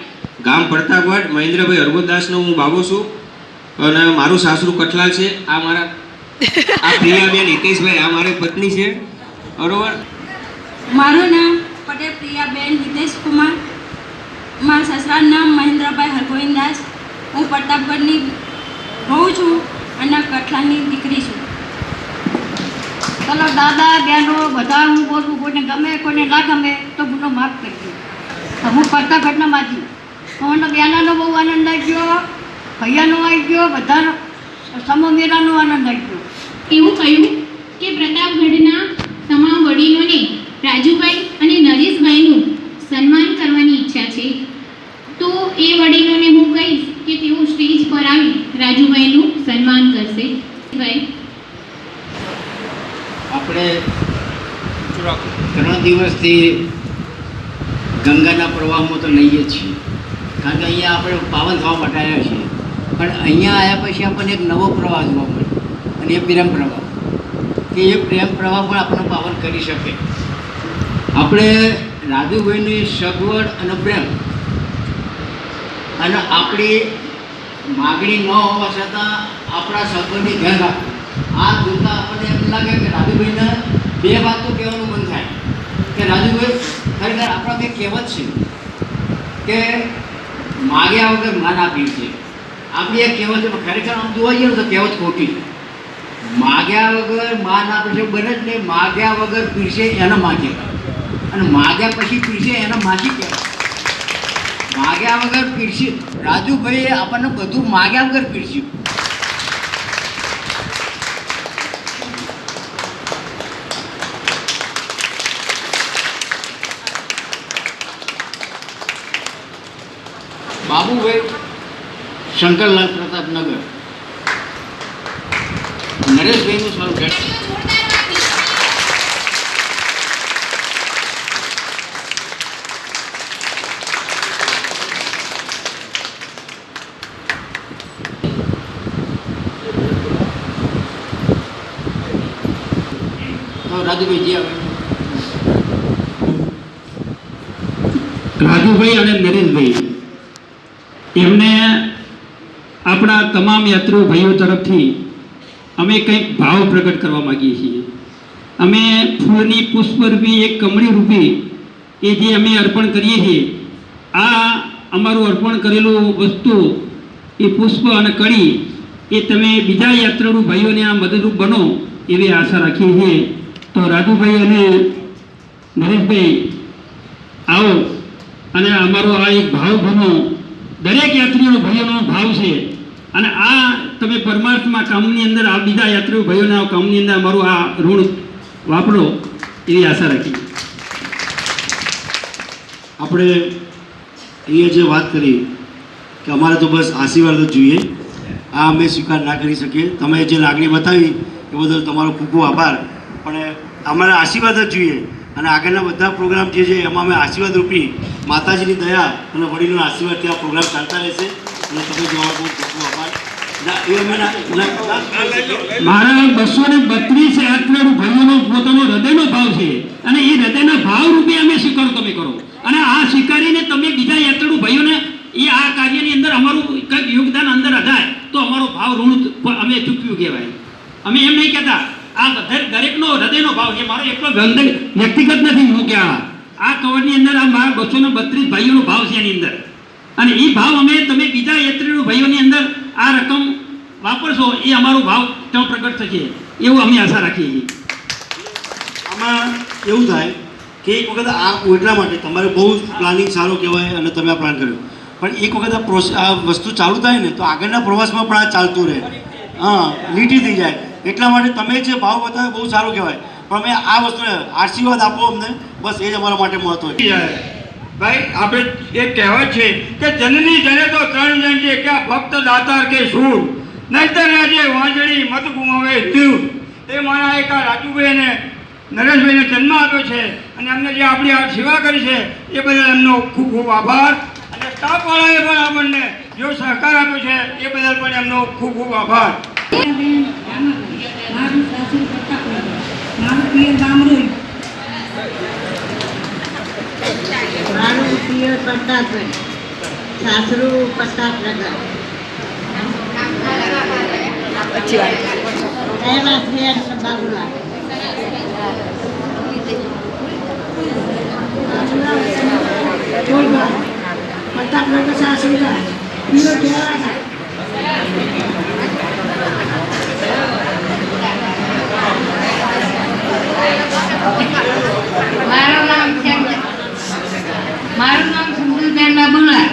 ગામ પ્રતાપગઢ, મહેન્દ્રભાઈ હરગોદાસનો હું બાબો છું અને મારું સાસરું કઠલાલ છે. આ મારા આ પ્રિયાબેન હિતેશભાઈ, આ મારી પત્ની છે. બરોબર. મારું નામ પટેલ પ્રિયાબેન હિતેશ કુમાર. મારા સસરાનું નામ મહેન્દ્રભાઈ હરગોવિંદાસ. હું પ્રતાપગઢની રહું છું અને કઠલાની દીકરી છું. ચલો દાદા બહેનો બધા હું બોલું, કોઈને ગમે કોઈને ના ગમે તો ગુનો માફ કરજો. હું પ્રતાપગઢના માંથી મને બહેનાનો બહુ આનંદ આવી ગયો, ભૈયાનો આવી ગયો, બધાનો સમમેરાનો આનંદ આવી ગયો. એવું કહ્યું કે પ્રતાપગઢના તમામ વડીલોને રાજુભાઈ અને નરેશભાઈનું સન્માન કરવાની ઈચ્છા છે. વર્ષથી ગંગાના પ્રવાહમાં તો નહીં જ છીએ, કારણ કે અહીંયા આપણે પાવન થવા માટે આવ્યા છીએ. પણ અહીંયા આવ્યા પછી આપણને એક નવો પ્રવાહ જોવા મળે, અને એ પ્રેમ પ્રવાહ, કે એ પ્રેમ પ્રવાહ પણ આપણને પાવન કરી શકે. આપણે રાજુભાઈની સગવડ અને પ્રેમ અને આપણી માગણી ન હોવા છતાં આપણા સગવડની ધ્યાન રાખવું, આ જોતાં આપણને એમ લાગે કે રાજુભાઈને બે વાત તો કહેવાનું મન થાય કે રાજુભાઈ ખરેખર આપણા કંઈ કહેવત છે કે માગ્યા વગર માન આપી છે. આપણી એક કહેવત છે, ખરેખર આમ જોવા જઈએ તો કહેવત ખોટી. માગ્યા વગર માન આપે છે બને જ નહીં, માગ્યા વગર પીરસે એને માગે, અને માગ્યા પછી પીરસે એને માગી કહેવાય. માગ્યા વગર પીરસી રાજુભાઈએ આપણને બધું માગ્યા વગર પીરસ્યું. બાબુભાઈ શંકરલાલ પ્રતાપનગર, નરેશભાઈનું સ્વરૂપ રાજુભાઈ અને નરેશભાઈ એમને આપણા તમામ યાત્રીઓ ભાઈઓ તરફથી અમે કંઈક ભાવ પ્રગટ કરવા માગીએ છીએ. અમે ફૂલની પુષ્પરૂપી એક કમળી રૂપી એ જે અમે અર્પણ કરીએ છીએ, આ અમારું અર્પણ કરેલું વસ્તુ એ પુષ્પ અને કળી એ તમે બીજા યાત્રાળુ ભાઈઓને આ મદદરૂપ બનો એવી આશા રાખીએ છીએ. તો રાજુભાઈ અને નરેશભાઈ આવો અને અમારો આ એક ભાવ બનો, દરેક યાત્રીઓ ભાઈઓનો ભાવ છે, અને આ તમે પરમાર્થમાં કામની અંદર આ બીજા યાત્રીઓ ભાઈઓના કામની અંદર અમારું આ ઋણ વાપરો એવી આશા રાખી. આપણે અહીંયા જે વાત કરી કે અમારે તો બસ આશીર્વાદ જ જોઈએ, આ અમે સ્વીકાર ના કરી શકીએ. તમે જે લાગણી બતાવી એ બદલ તમારો ખૂબ ખૂબ આભાર, પણ અમારે આશીર્વાદ જ જોઈએ. અને આગળના બધા પ્રોગ્રામ જે છે એમાં અમે આશીર્વાદ રૂપી માતાજીની દયા અને વડીલોના આશીર્વાદથી આ પ્રોગ્રામ ચાલતા રહેશે. અને તમે જોવા બહુ ખૂબ ખૂબ આભાર. મારા 232 યાત્રાળુ ભાઈઓનો પોતાનો હૃદયનો ભાવ છે, અને એ હૃદયના ભાવ રૂપે અમે સ્વીકારો તમે કરો, અને આ સ્વીકારીને તમે બીજા યાત્રાળુ ભાઈઓને એ આ કાર્યની અંદર અમારું કંઈક યોગદાન અંદર અધાય તો અમારો ભાવ ઋણ અમે ચૂક્યું કહેવાય. અમે એમ નહીં કહેતા, આ દરેકનો હૃદયનો ભાવ છે, મારો એટલો વ્યક્તિગત નથી. હું કે આ કવરની અંદર આ મારા 232 ભાઈઓનો ભાવ છે એની અંદર, અને એ ભાવ અમે તમે બીજા યાત્રીઓ ભાઈઓની અંદર આ રકમ વાપરશો એ અમારો ભાવ ત્યાં પ્રગટ થશે એવું અમે આશા રાખીએ છીએ. આમાં એવું થાય કે એક વખત આ એટલા માટે તમારે બહુ પ્લાનિંગ સારું કહેવાય અને તમે આ પ્લાન કર્યો, પણ એક વખત આ વસ્તુ ચાલુ થાય ને તો આગળના પ્રવાસમાં પણ આ ચાલતું રહે, હા લીટી થઈ જાય. એટલા માટે તમે જે ભાવ બતાવ્યો બહુ સારું કહેવાય, પણ અમે આ વસ્તુને આશીર્વાદ આપો અમને, બસ એ જ અમારા માટે મહત્વ છે. ભાઈ આપણે એક કહેવત છે કે જનની જને તો 3 જણ છે, ક્યાં ભક્ત દાતાર કે શૂર, નહીતર રાજે વાંજળી મત ગુમાવે દીવ. એ મારા એક આ રાજુભાઈ અને નરેશભાઈને જન્મ આપ્યો છે, અને અમને જે આપણી આ સેવા કરી છે એ બદલ એમનો ખૂબ ખૂબ આભાર. અને સ્ટાફવાળાએ પણ આપણને જો સહકાર આપ્યો છે એ બદલ પણ એમનો ખૂબ ખૂબ આભાર. મારું સાસુ પ્રતાપનગર, મારું પિયર ગામરોઈ, મારું પિયર પ્રતાપગઢ, સાસરું પ્રતાપનગર, એના ફ્રેન્ડ બાબુલા, પ્રતાપનગર સાસુરા પિયર કેવા. મારું નામ સુંદરબેન બાબુલા,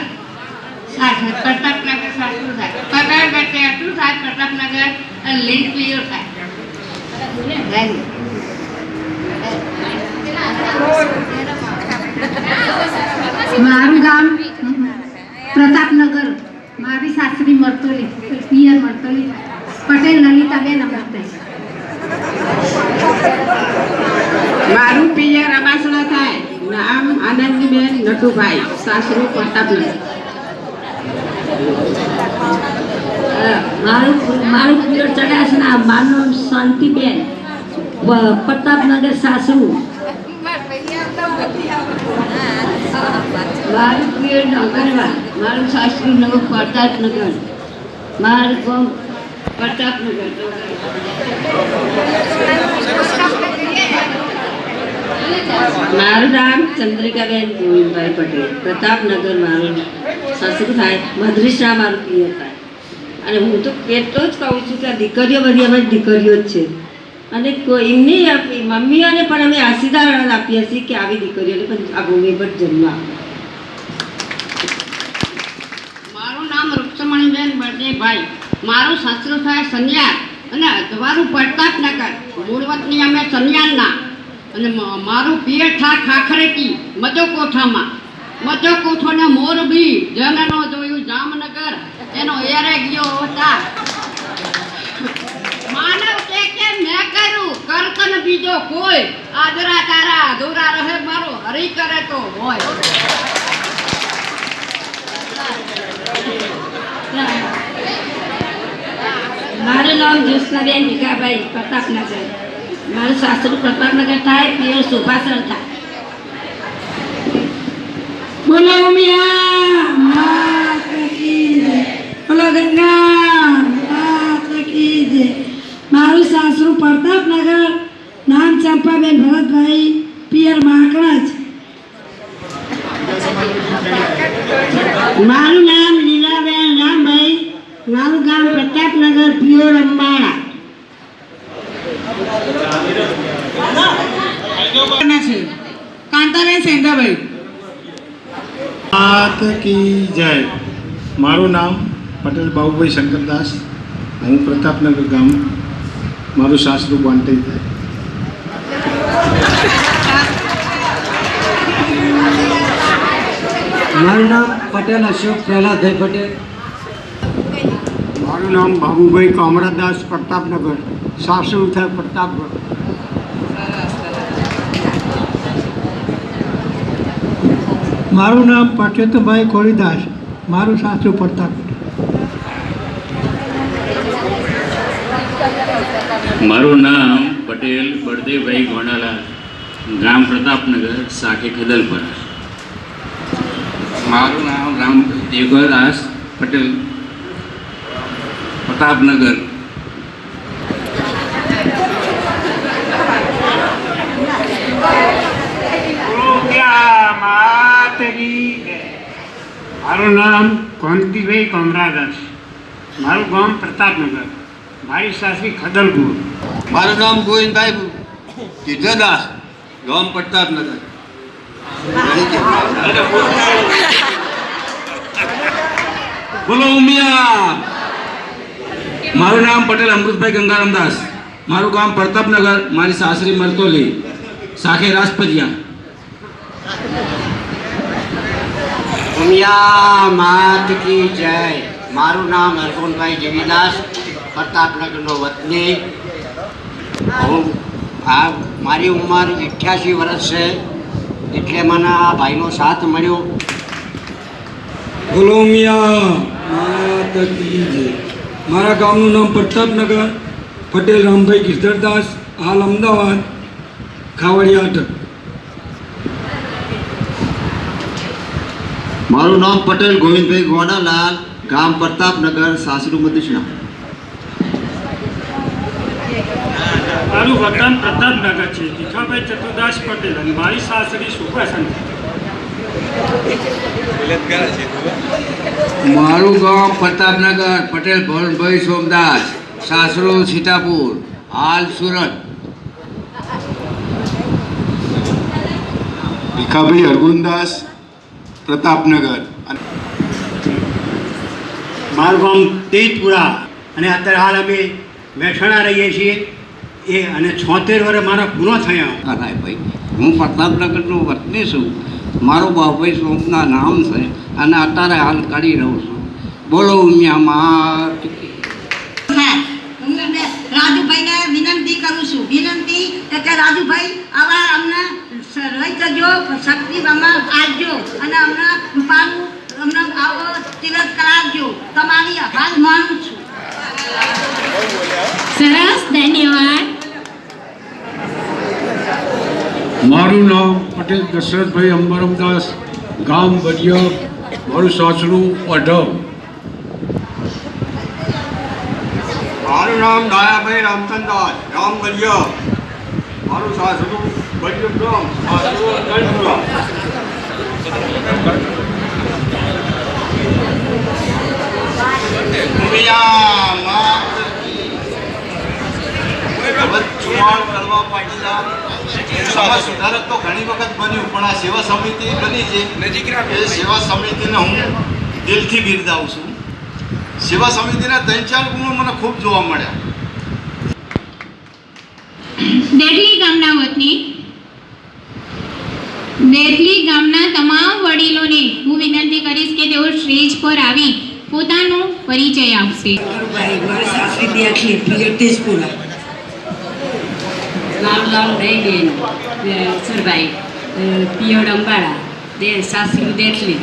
પ્રતાપનગર સાસુ થાય, પગાર કરતે આટલું થાય પ્રતાપનગર અને લીડ ક્લિયર થાય. મારું ગામ પ્રતાપનગર, મારી સાસરી મરતોલી, પિયર મરતોલી, પટેલ લલિતાબેન અમરભાઈ. મારું પિયર અબાસડા થાય, આનંદીબેન નટુભાઈ સાસરું પ્રતાપનગર. મારું પિયર ચડાસના મારું શાંતિબેન પ્રતાપનગર સાસરું. મારું પિયર નગરવા મારું સાસરું નગર પ્રતાપનગર. મારું ગામ પ્રતાપનગર. મારું નામ ચંદ્રિકાબેન ગોવિંદભાઈ પટેલ પ્રતાપનગર મારું સાસરું થાય. મધરીસા મારું પિયર થાય. અને હું તો એટલો જ કહું છું કે આ દીકરીઓ બધી અમારી દીકરીઓ જ છે અને એમની મમ્મીઓને પણ અમે આશીર્વાદ આપીએ છીએ કે આવી દીકરીઓને પણ આ ભૂમિ પર જન્મ આપે. મારું નામ રૂક્ષમણીબેન બળદેવભાઈ. મારું સાસરું થાય સન્યાર અને અધવારું પ્રતાપનગર. મૂળ વતની અમે સન્યારના અને મારું પિયર થાય ખાખરેકી મજો કોઠામાં. મજો કોઠોને મોરબી જનનો જોયું જામનગર એનો એરે ગયો હતા. માનવ કે મેં કર્યું કરતન બીજો કોઈ આદરા તારા અધૂરા રહે મારો હરી કરે તો હોય. મારું નામ જ્યોત્સનાબેન ભીખાભાઈ પ્રતાપનગર. મારું સાસરું પ્રતાપનગર થાય પિયર સુભાષણ થાય. બોલો ઉમિયા માત કી જય. બોલો ગંગા માત કી જય. મારું સાસરું પ્રતાપનગર. નામ ચંપાબેન ભરતભાઈ. પિયર માકણજ. મારું નામ લીલાબેન રામભાઈ. મારું ગામ પ્રતાપનગર. પિયર અંબાળા. કાંતાબેન સેંગાભાઈ. માત કી જય. મારું નામ પટેલ બાબુભાઈ શંકરદાસ. હું પ્રતાપનગર ગામ. મારું સાસરું બાંટઈ થાય. મારું નામ પટેલ અશોક પ્રહલાદભાઈ પટેલ. મારું નામ બાબુભાઈ કામરાદાસ પ્રતાપનગર. સાસરું થાય પ્રતાપગઢ. મારું નામ પરસોત્તમભાઈ ખોડીદાસ. મારું સાસરું પ્રતાપગઢ. મારું નામ પટેલ બળદેવભાઈ ગોણાલા. ગામ પ્રતાપનગર. સાખે ખદલપર. મારું નામ રામ દેવદાસ પટેલ પ્રતાપનગર. મારું નામ કોંતીભાઈ કોમરાદાસ. મારું ગામ પ્રતાપનગર. મારી સાસરી ખદલપુર. મારું નામ ગોવિંદભાઈ તીર્થદાસ. ગામ પ્રતાપનગર. બોલો ઉમિયા. મારું નામ પટેલ અમૃતભાઈ ગંગારામદાસ. મારું ગામ પ્રતાપનગર. મારી સાસરી મરતોલી. સાખે રાજપરિયા. ઉમિયા માત કી જય. મારું નામ હરગોનભાઈ જીવીદાસ. પ્રતાપનગરનો વતની. હું મારી ઉંમર 88 વર્ષ છે એટલે મને આ ભાઈનો સાથ મળ્યો. બોલો ઉમિયા માત કી જય. મારા ગામનું નામ પ્રતાપનગર. પટેલ રામભાઈ ગિરધરદાસ. હાલ અમદાવાદ ખાવડિયા અટક. મારું નામ પટેલ ગોવિંદભાઈ ગોનાલાલ. ગામ પ્રતાપનગર. સાસરું મધુસણા. મારું વતન પ્રતાપનગર છે. ભીખાભાઈ ચતુરદાસ પટેલ. અને મારી સાસરી સુભાષણ. મારું ગામ પ્રતાપનગર. પટેલ ભરતભાઈ સોમદાસ. સાસરો સીતાપુર. હાલ સુરત. ભીખાભાઈ હરગુનદાસ પ્રતાપનગર. મારું ગામ તેજપુરા. અને અત્યારે હાલ અમે મહેસાણા રહીએ છીએ. એ અને 76 વર્ષ મારા પૂરો થયા. ભાઈ હું પ્રતાપનગરનો વતની છું. મારું બાબુભાઈ સોમના નામ છે અને અત્યારે હાલ કરી રહું છું. બોલો ઉમિયા માત કી. રાજુભાઈને વિનંતી કરું છું. વિનંતી કે રાજુભાઈ આવા અમને રહી જજો. શક્તિમાં પટેલ દશરથભાઈ અંબરમદાસ, ગામ બડિયા, મારું સાસરું અઢવ. મારું નામ ડાયાભાઈ રામચંદાસ, ગામ બલિયા, મારું સાસરું બલિયા ગામ, સાસરું ગણપુરા. સમાજ સુધારક તો ઘણી વખત બન્યું, પણ આ સેવા સમિતિ બની છે એ સેવા સમિતિને હું દિલથી બિરદાવું છું. સેવા સમિતિના 3-4 ગુણો મને ખૂબ જોવા મળ્યા. દેડલી ગામના તમામ વડીલોને હું વિનંતી કરીશ કે તેઓ સ્ટેજ પર આવી પોતાનો પરિચય આપશે. મારું નામ દહીબેન સરભાઈ, પિયર અંબાળા, સાસરી દેટલી.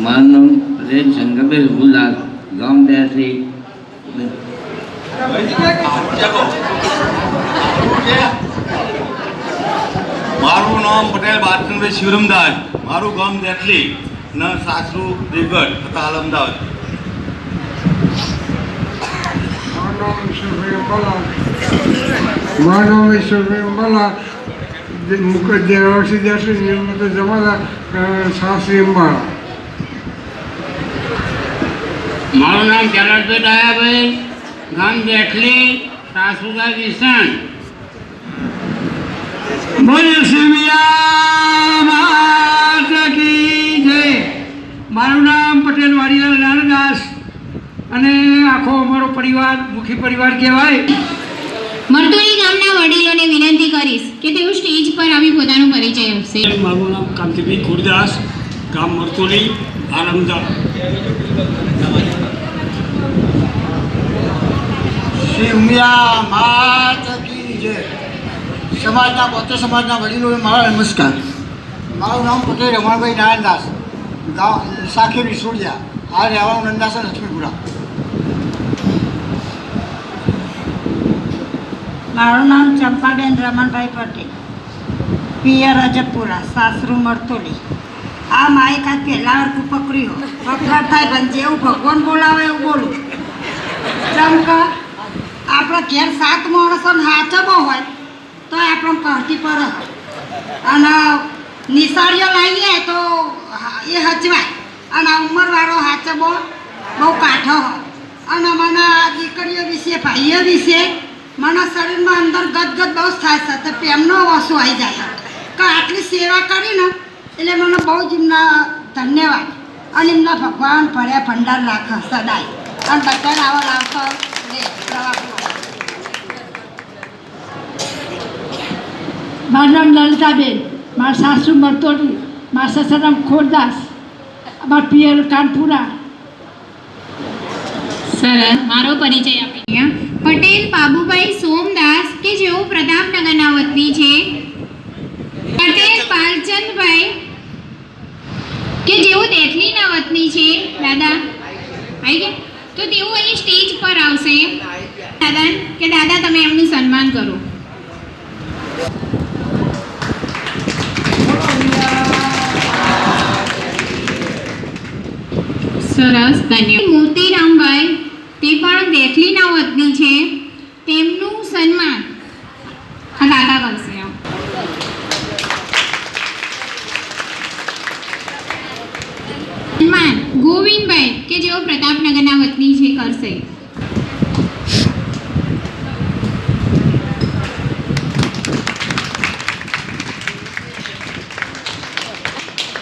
મારું નામ રેજ શંકરભાઈ રઘુલાલ, ગામ દેટલી. મારું નામ પટેલ બારકનભાઈ શિવરમદાસ, મારું ગામ દેટલી ને સાસરું દેવગઢ તથા હાલ અમદાવાદ. મારું નામ ઈશ્વરભાઈ અંબાલા, દેવાસી દેશી જમાદાર, સાસરી અંબાળા. મારું નામ જલાલભાઈ ડાયાભાઈ, ગામ જેઠલી, સાસુદા વિસણ. મારું નામ પટેલ વાડીલાલ નાનદાસ અને આખો અમારો પરિવાર મુખી પરિવાર કહેવાય. મરતોલી ગામના વડીલોને વિનંતી કરીશ કે તેઓ સ્ટેજ પર આવી પોતાનો પરિચય આપશે. મારું નામ કાંતિભાઈ ખુરદાસ, ગામ મરતોલી, હાલ અમદાવાદ. શ્રી ઉમિયા માતા કી જય. સમાજના પોતે સમાજના વડીલોને મારા નમસ્કાર. મારું નામ પટેલ રમણભાઈ નારાયણદાસ, ગામ સાખી વિસોડિયા, આ રહેવાનું નંદાસા લક્ષ્મીપુરા. મારું નામ ચંપાબેન રમણભાઈ પટેલ, પિયર રજપુરા, સાસરું મરતોલી. આ માઇક આજ પહેલા હરકું પકડ્યું પકડાટ થાય પણ જેવું ભગવાન બોલાવે એવું બોલું. ચમકા આપણા ઘેર 7 માણસોને હાચબો હોય તો આપણો કહતી પર અને નિશાળીઓ લાવીએ તો એ હચવાય અને ઉંમરવાળો હાચબો બહુ કાઠો હોય. અને મને દીકરીઓ વિશે ભાઈઓ વિશે મને શરીરમાં અંદર ગદગદ બહુ થાય છે, તો પ્રેમનો ઓછો આવી જાય કે આટલી સેવા કરીને એટલે મને બહુ જ એમના ધન્યવાદ. અને એમના ભગવાન ભર્યા ભંડાર રાખે સદાય અને બધાને આવો લાવતો રે પ્રવાસ. મારું નામ લલિતાબેન, મારા સાસુ મરતોલી, મારા સસરા નામ ખોરદાસ, અમારા પિયર કાનપુરા. સરસ, મારો પરિચય આપી. પટેલ બાબુભાઈ સોમદાસ કે જેઓ પ્રતાપનગરના વતની છે. પટેલ પાલચંદભાઈ કે જેઓ દેઠલીના વતની છે. દાદા આવી ગયા તો તેઓ અહીં સ્ટેજ પર આવશે. દાદા તમે એમનું સન્માન કરો. સરસ, ધન્યવાદ. મોતીરામભાઈ તે પણ દેઠલીના વતની છે, તેમનું સન્માન આ કાકા કરશે. સન્માન ગોવિંદભાઈ કે જેઓ પ્રતાપનગરના વતની છે કરશે.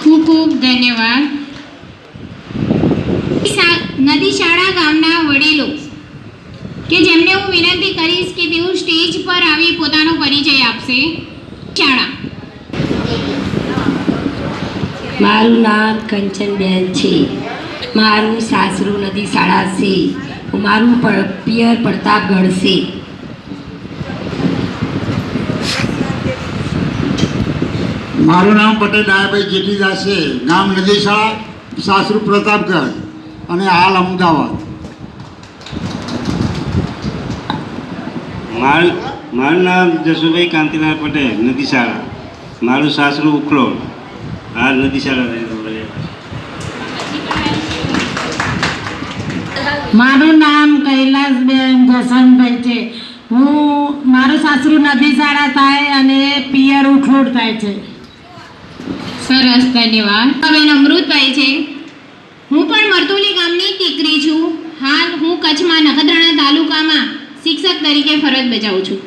ખૂબ ખૂબ ધન્યવાદ. નદીશાળા ગામના વડીલો કે જેમને હું વિનંતી કરીશ કે તેઓ સ્ટેજ પર આવી પોતાનો પરિચય આપશે. શાળા. મારું નામ કંચનબેન છે, મારું સાસરું નદી શાળા છે, મારું પિયર પ્રતાપગઢ છે. મારું નામ પટેલ ડાયાભાઈ જેઠીદાસ છે, ગામ નદીશાળા, સાસરું પ્રતાપગઢ અને હાલ અમદાવાદ. મારું નામ જસુભાઈ કાંતિલાલ પટેલ, નદીશાળા. મારું સાસરું ઉખલોલ, હાલ નદીશાળા રહે. મારું નામ કૈલાસબેન જસવંતભાઈ છે. મારું સાસરું નદીશાળા થાય અને પિયર ઉખલોડ થાય છે. સરસ, ધન્યવાદ. બેન અમૃતભાઈ છે. હું પણ મરતોલી ગામની દીકરી છું. હાલ હું કચ્છમાં નખત્રાણા તાલુકામાં શિક્ષક તરીકે ફરજ બજાવું છું.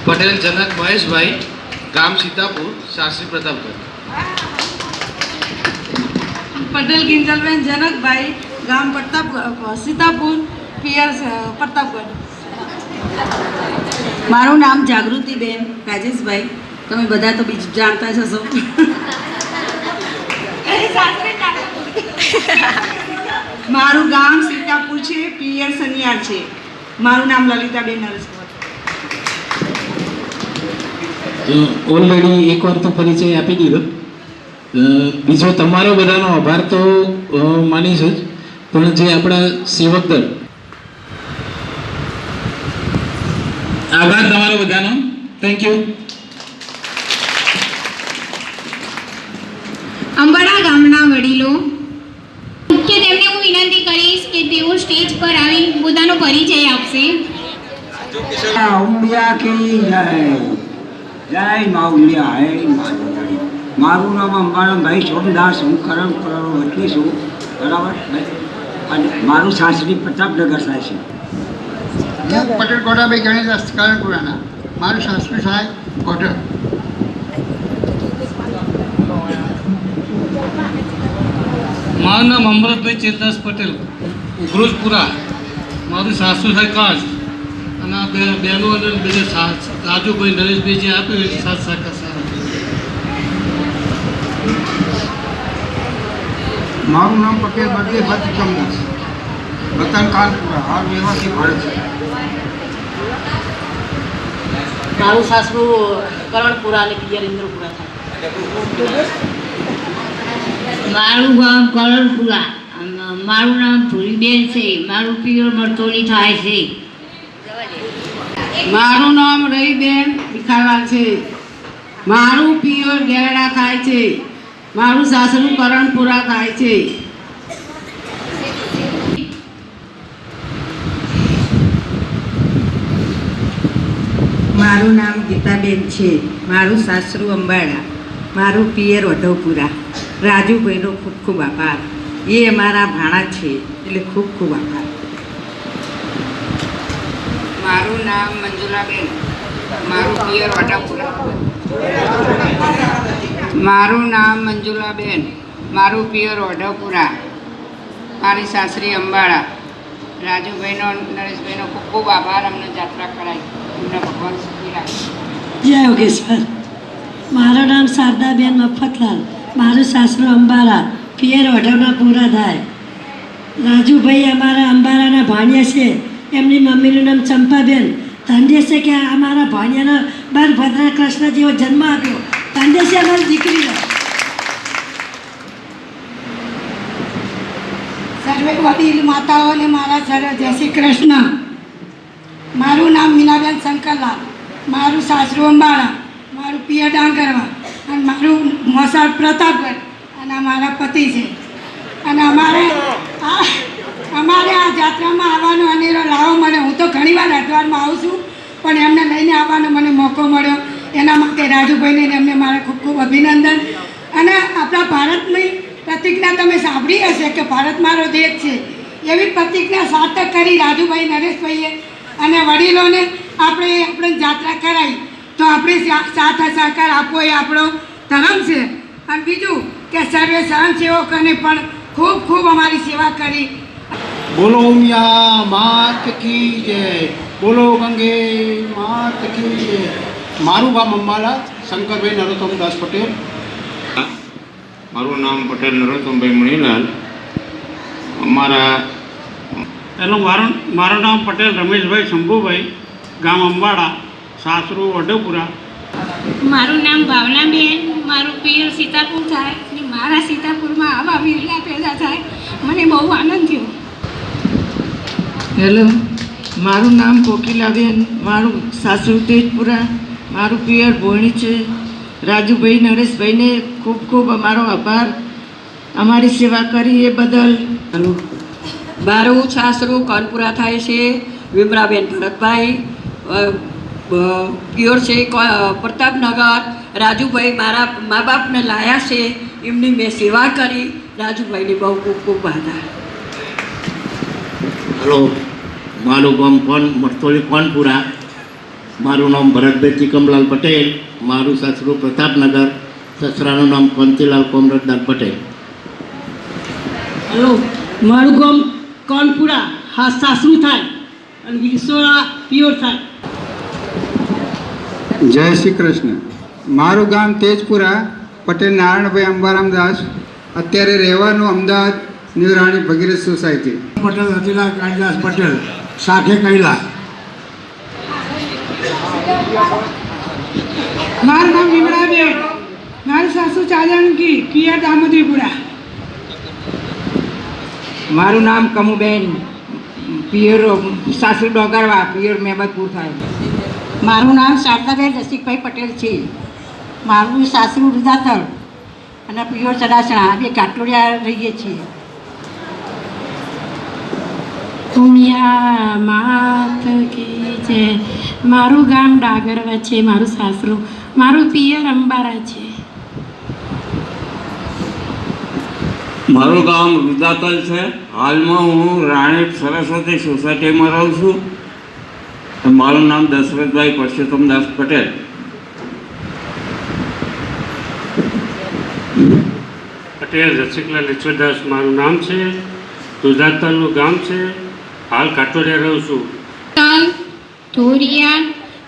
પટેલ જનક મહેશભાઈ, ગામ સીતાપુર, શાસ્ત્રી પ્રતાપગઢ. પટેલ કિંજલબેન જનકભાઈ, ગામ સીતાપુર, પિયર પ્રતાપગઢ. મારું નામ જાગૃતિબેન રાજેશભાઈ. તમે બધા તો બીજું જાણતા જ હશો. મારું ગામ સીતાપુર છે, પિયર સનિયાર છે. મારું નામ લલિતાબેન નરેશભાઈ. ઓલરેડી એકવાર તો પરિચય આપી દીધો. બીજો તમારો બધાનો આભાર તો માનીશ જ, પણ જે આપણા સેવક દળ, આભાર તમારો બધાનો. Thank you. અંબાડા ગામના વડીલો, મુખ્ય તેમને હું વિનંતી કરીશ કે તેઓ સ્ટેજ પર આવી પોતાનો પરિચય આપશે. ઉમિયા કી જય, જય મા ઉમિયા, હે મા ઉમિયા. મારું નામ અંબારામભાઈ સોમદાસ, હું કરણ વતની છું, બરાબર. અને મારું સાસરી પ્રતાપનગર થાય છે. હું પટેલ ગોડાભાઈ ગણેશ કરણપુરાના. મારું સાસરી થાય કોટર. મારું નામ અમૃતભાઈ ચેતદાસ પટેલ, ઉઘરોજપુરા. મારું સાસુ થાય કાશ. અને આ બહેનો અને બીજા રાજુભાઈ નરેશભાઈ જે આપ્યું એ સાથ સાકાર સારા. મારું નામ પટેલ બદલે ભટ્ટ ચમદાસ, વતન કાનપુરા, હાલ રહેવાસી ભારત છે. મારું સાસરું કરણપુરા અને પિયર ઇન્દ્રપુરા થાય. મારું ગામ કરણપુરા, મારું નામ ભૂરીબેન છે, મારું પિયર મરતોલી થાય છે. મારું નામ રહીબેન ભીખાલાલ છે, મારું પિયર ગેરડા થાય છે. મારું સાસરું કરણપુરા થાય છે. મારું નામ ગીતાબેન છે, મારું સાસરું અંબાડા, મારું પિયર વઢવપુરા. રાજુભાઈનો ખૂબ ખૂબ આભાર. એ અમારા ભાણા છે, એટલે ખૂબ ખૂબ આભાર. મારું નામ મંજુલાબેન, મારું પિયર વઢવપુરા. મારું નામ મંજુલાબેન, મારું પિયર વઢવપુરા. મારી સાસરી અંબાડા. રાજુભાઈનો નરેશભાઈનો ખૂબ ખૂબ આભાર. અમને જાત્રા કરાવી, અમને ભગવાન સુખી રાખે. જય યોગેશ્વર. મારું નામ શારદાબેન મફતલાલ, મારું સાસરું અંબારા, પિયર વઢવના પૂરા થાય. રાજુભાઈ અમારા અંબારાના ભાણિયા છે, એમની મમ્મીનું નામ ચંપાબેન. ધન્ય છે કે અમારા ભાણિયાના બાર ભદ્રા કૃષ્ણ જેવો જન્મ આપ્યો. ધન્ય છે અમારી દીકરીનો. સર્વે વડીલ માતાઓને મારા સર્વ જય શ્રી કૃષ્ણ. મારું નામ મીનાબેન શંકરલાલ, મારું સાસરું અંબાડા, મારું પિયર ડાંગરવા અને મારું મોસાળ પ્રતાપગઢ અને મારા પતિ છે. અને અમારે આ જાત્રામાં આવવાનો અનેરો લાવો મળ્યો. હું તો ઘણીવાર અઠવાડિયામાં આવું છું, પણ એમને લઈને આવવાનો મને મોકો મળ્યો. એના માટે રાજુભાઈને ને એમને મારા ખૂબ ખૂબ અભિનંદન. અને આપણા ભારતની પ્રતિજ્ઞા તમે સાંભળી હશે કે ભારત મારો દેશ છે, એવી પ્રતિજ્ઞા સાર્થક કરી રાજુભાઈ નરેશભાઈએ. અને વડીલોને આપણે જાત્રા કરાવી તો આપણે સાથ સહકાર આપવો એ આપણો ધર્મ છે. અને બીજું કે સર્વે સ્વયંસેવકોને પણ ખૂબ ખૂબ અમારી સેવા કરી. બોલો ઉમિયા માત કી જય, બોલો ગંગે માત કી જય. મારું ગામ અંબાલા, શંકરભાઈ નરોત્તમદાસ પટેલ. મારું નામ પટેલ નરોત્તમભાઈ મણીલાલ. મારું નામ પટેલ રમેશભાઈ શંભુભાઈ, ગામ અંબાડા, સાસરું વઢવપુરા. મારું નામ ભાવનાબેન, મારું પિયર સીતાપુર થાય અને મારા સીતાપુરમાં આવા વીરલા પેદા થાય, મને બહુ આનંદ થયો. હેલો, મારું નામ કોકિલાબેન, મારું સાસુ તેજપુરા, મારું પિયર ભોણી છે. રાજુભાઈ નરેશભાઈને ખૂબ ખૂબ અમારો આભાર અમારી સેવા કરી એ બદલ. મારું સાસરું કાનપુરા થાય છે. વિમરાબેન ભરતભાઈ પિયોર છે પ્રતાપનગર. રાજુભાઈ મારા મા બાપને લાયા છે, એમની મેં સેવા કરી. રાજુભાઈની બહુ ખૂબ ખૂબ આભાર. હલો, મારું ગામ મરતોલી કોનપુરા. મારું નામ ભરતભાઈ ત્રિકમલાલ પટેલ. મારું સાસરું પ્રતાપનગર. સસરાનું નામ કોંતીલાલ કોમરજદાસ પટેલ. હલો, મારું ગામ કોનપુરા, હા સાસરું થાય અને વિસોરા પિયોર થાય. જય શ્રી કૃષ્ણ. મારું ગામ તેજપુરા, પટેલ નારાયણભાઈ અંબારામદાસ. અત્યારે રહેવાનું અમદાવાદ ન્યૂ રાણી ભગીરથ સોસાયટી. પટેલ રતિલાલ કાળીદાસ પટેલ, સાખે કૈલા. મારું નામ વિમળાબેન, મારું સાસુ ચાજણકી, પિયર દામોદરીપુરા. મારું નામ કમુબેન, પિયર સાસુ ડોગરવા, પિયર મેબતપુર થાય. મારું નામ શારદાબેન રસિકભાઈ પટેલ છે. મારું સાસરું રૂદાતળ અને પિયર ચડાસણા, બે કાટોડિયા રહીએ છીએ. પુણ્યા માત કી જય. મારું ગામ ડાગરવા છે, મારું સાસરું, મારું પિયર અંબારા છે. મારું ગામ રુદાતલ છે. હાલમાં હું રાણી સરસ્વતી સોસાયટીમાં રહું છું. મારું નામ દશરથભાઈ પરસોત્તમદાસ પટેલ. પટેલ રસિકલાલ ઈશ્વરદાસ મારું નામ છે. રુદાતલનું ગામ છે. હાલ કાટોડિયા રહું છું. ધોરિયા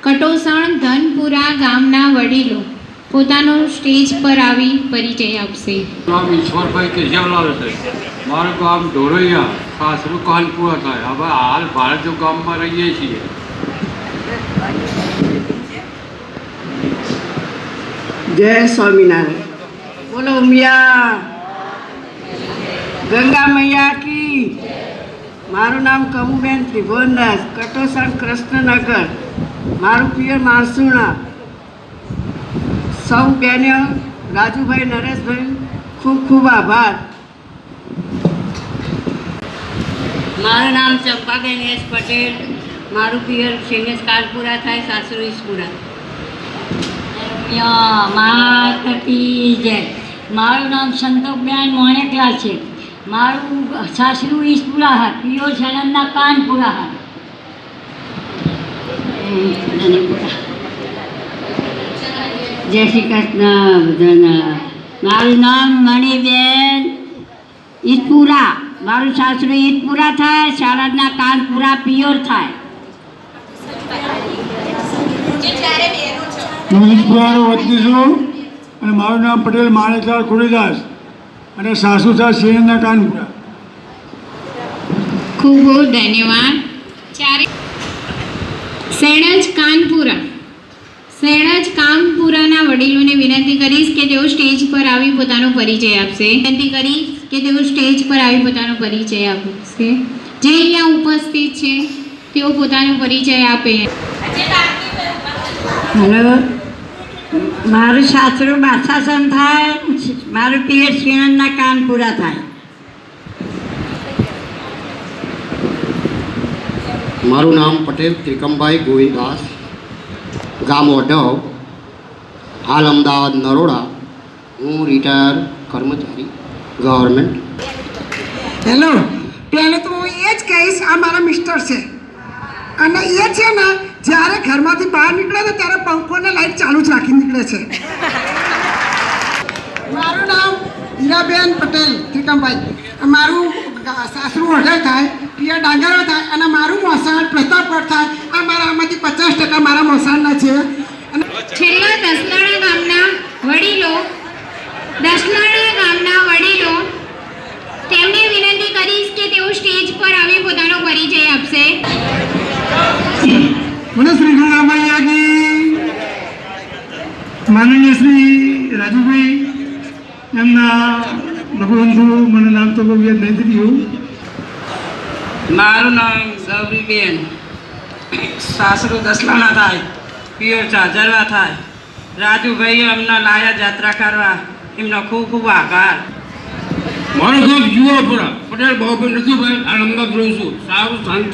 કટોસણ ધનપુરા ગામના વડીલો પોતાનો સ્ટેજ પર આવી પરિચય આપશે. નામ ઈશ્વરભાઈ કેશવલાલ છે. મારું ગામ ઢોરૈયા, સાસરું કાનપુરા થાય. હવે હાલ ભારતીય ગામમાં રહીએ છીએ. જય સ્વામિનારાયણ. બોલો ઉમિયા ગંગા મૈયા કી. મારું નામ કમુબેન ત્રિભુવનદાસ, કટોસણ કૃષ્ણનગર. મારું પિયર માણસુણા. સૌ બેનો, રાજુભાઈ નરેશભાઈ ખૂબ ખૂબ આભાર. મારું નામ ચંપાબેન એસ પટેલ, મારું પિયર શેનેસ કાનપુરા થાય, સાસુ ઈસપુરા. માત કી જય. મારું નામ સંતોષબેન મોણેકલા છે. મારું સાસરું ઈસપુરા હા, પિયર શેનંદના કાનપુરા હા. જય શ્રી કૃષ્ણ બધાને. મારું નામ મણિબેન ઈદપુરા. મારું સાસરું ઈદપુરા થાય, શારદના કાનપુરા પિયોર થાય. હું ઈદપુરાનો વતની છું અને મારું નામ પટેલ માણેકલાલ ખોડીદાસ અને સાસુ થાય શેરના કાનપુરા. ખૂબ ખૂબ ધન્યવાદ. સેણજ કાનપુરાના વડીલોને વિનંતી કરીશ કે તેઓ સ્ટેજ પર આવી પોતાનો પરિચય આપશે. જે અહીંયા ઉપસ્થિત છે તેઓ પોતાનો પરિચય આપે. હેલો, મારું સાસરું બાસાસન થાય, મારું પિયર શિણંદના કાનપુરા થાય. મારું નામ પટેલ ત્રિકમભાઈ ગોવિંદાસ, ગામ ઓઢવ, હાલ અમદાવાદ નરોડા. હું રિટાયર કર્મચારી ગવર્મેન્ટ. હેલો, પહેલે તો હું એ જ કહીશ, આ મારા મિસ્ટર છે અને એ છે ને જ્યારે ઘરમાંથી બહાર નીકળે ને ત્યારે પંખો ને લાઈટ ચાલુ જ રાખી નીકળે છે. મારું નામ હીરાબેન પટેલ ત્રિકમભાઈ. મારું સાસરું ઓઢવ થાય, પિયર ડાંગરો થાય અને મારું મોસાળ પ્રતાપગઢ થાય. આ મારા આમાંથી 50% મારા મોસાળના છે. છેલ્લા દસનાળા ગામના વડીલો તેમને વિનંતી કરીશ કે તેઓ સ્ટેજ પર આવી પોતાનો પરિચય આપશે. મને શ્રી ગંગામૈયાજી, માનનીય શ્રી રાજુભાઈ એમના ભગવંતુ, મને નામ તો બહુ યાદ નથી થયું. મારું નામ સૌરીબેન સાસરું દસલાણા થાય પિયર જાજરવા થાય રાજુભાઈ અમને લાયા જાત્રા કરવા એમનો ખૂબ ખૂબ આભાર. મારું ગામ યુવાપુરા પટેલ બાબુભાઈ નથુભાઈ આ અમદાવાદ રહું છું. સારું શાંત.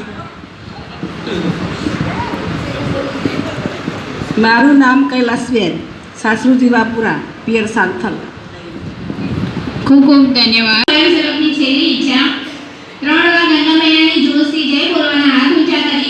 મારું નામ કૈલાસબેન, સાસુ જીવાપુરા, પિયર સાંથલ. ખૂબ ખૂબ ધન્યવાદ. છેલ્લી ઈચ્છા 3 વાર ગંગા મૈયાની જોશથી જય બોલવાના હાથ ઊંચા કરી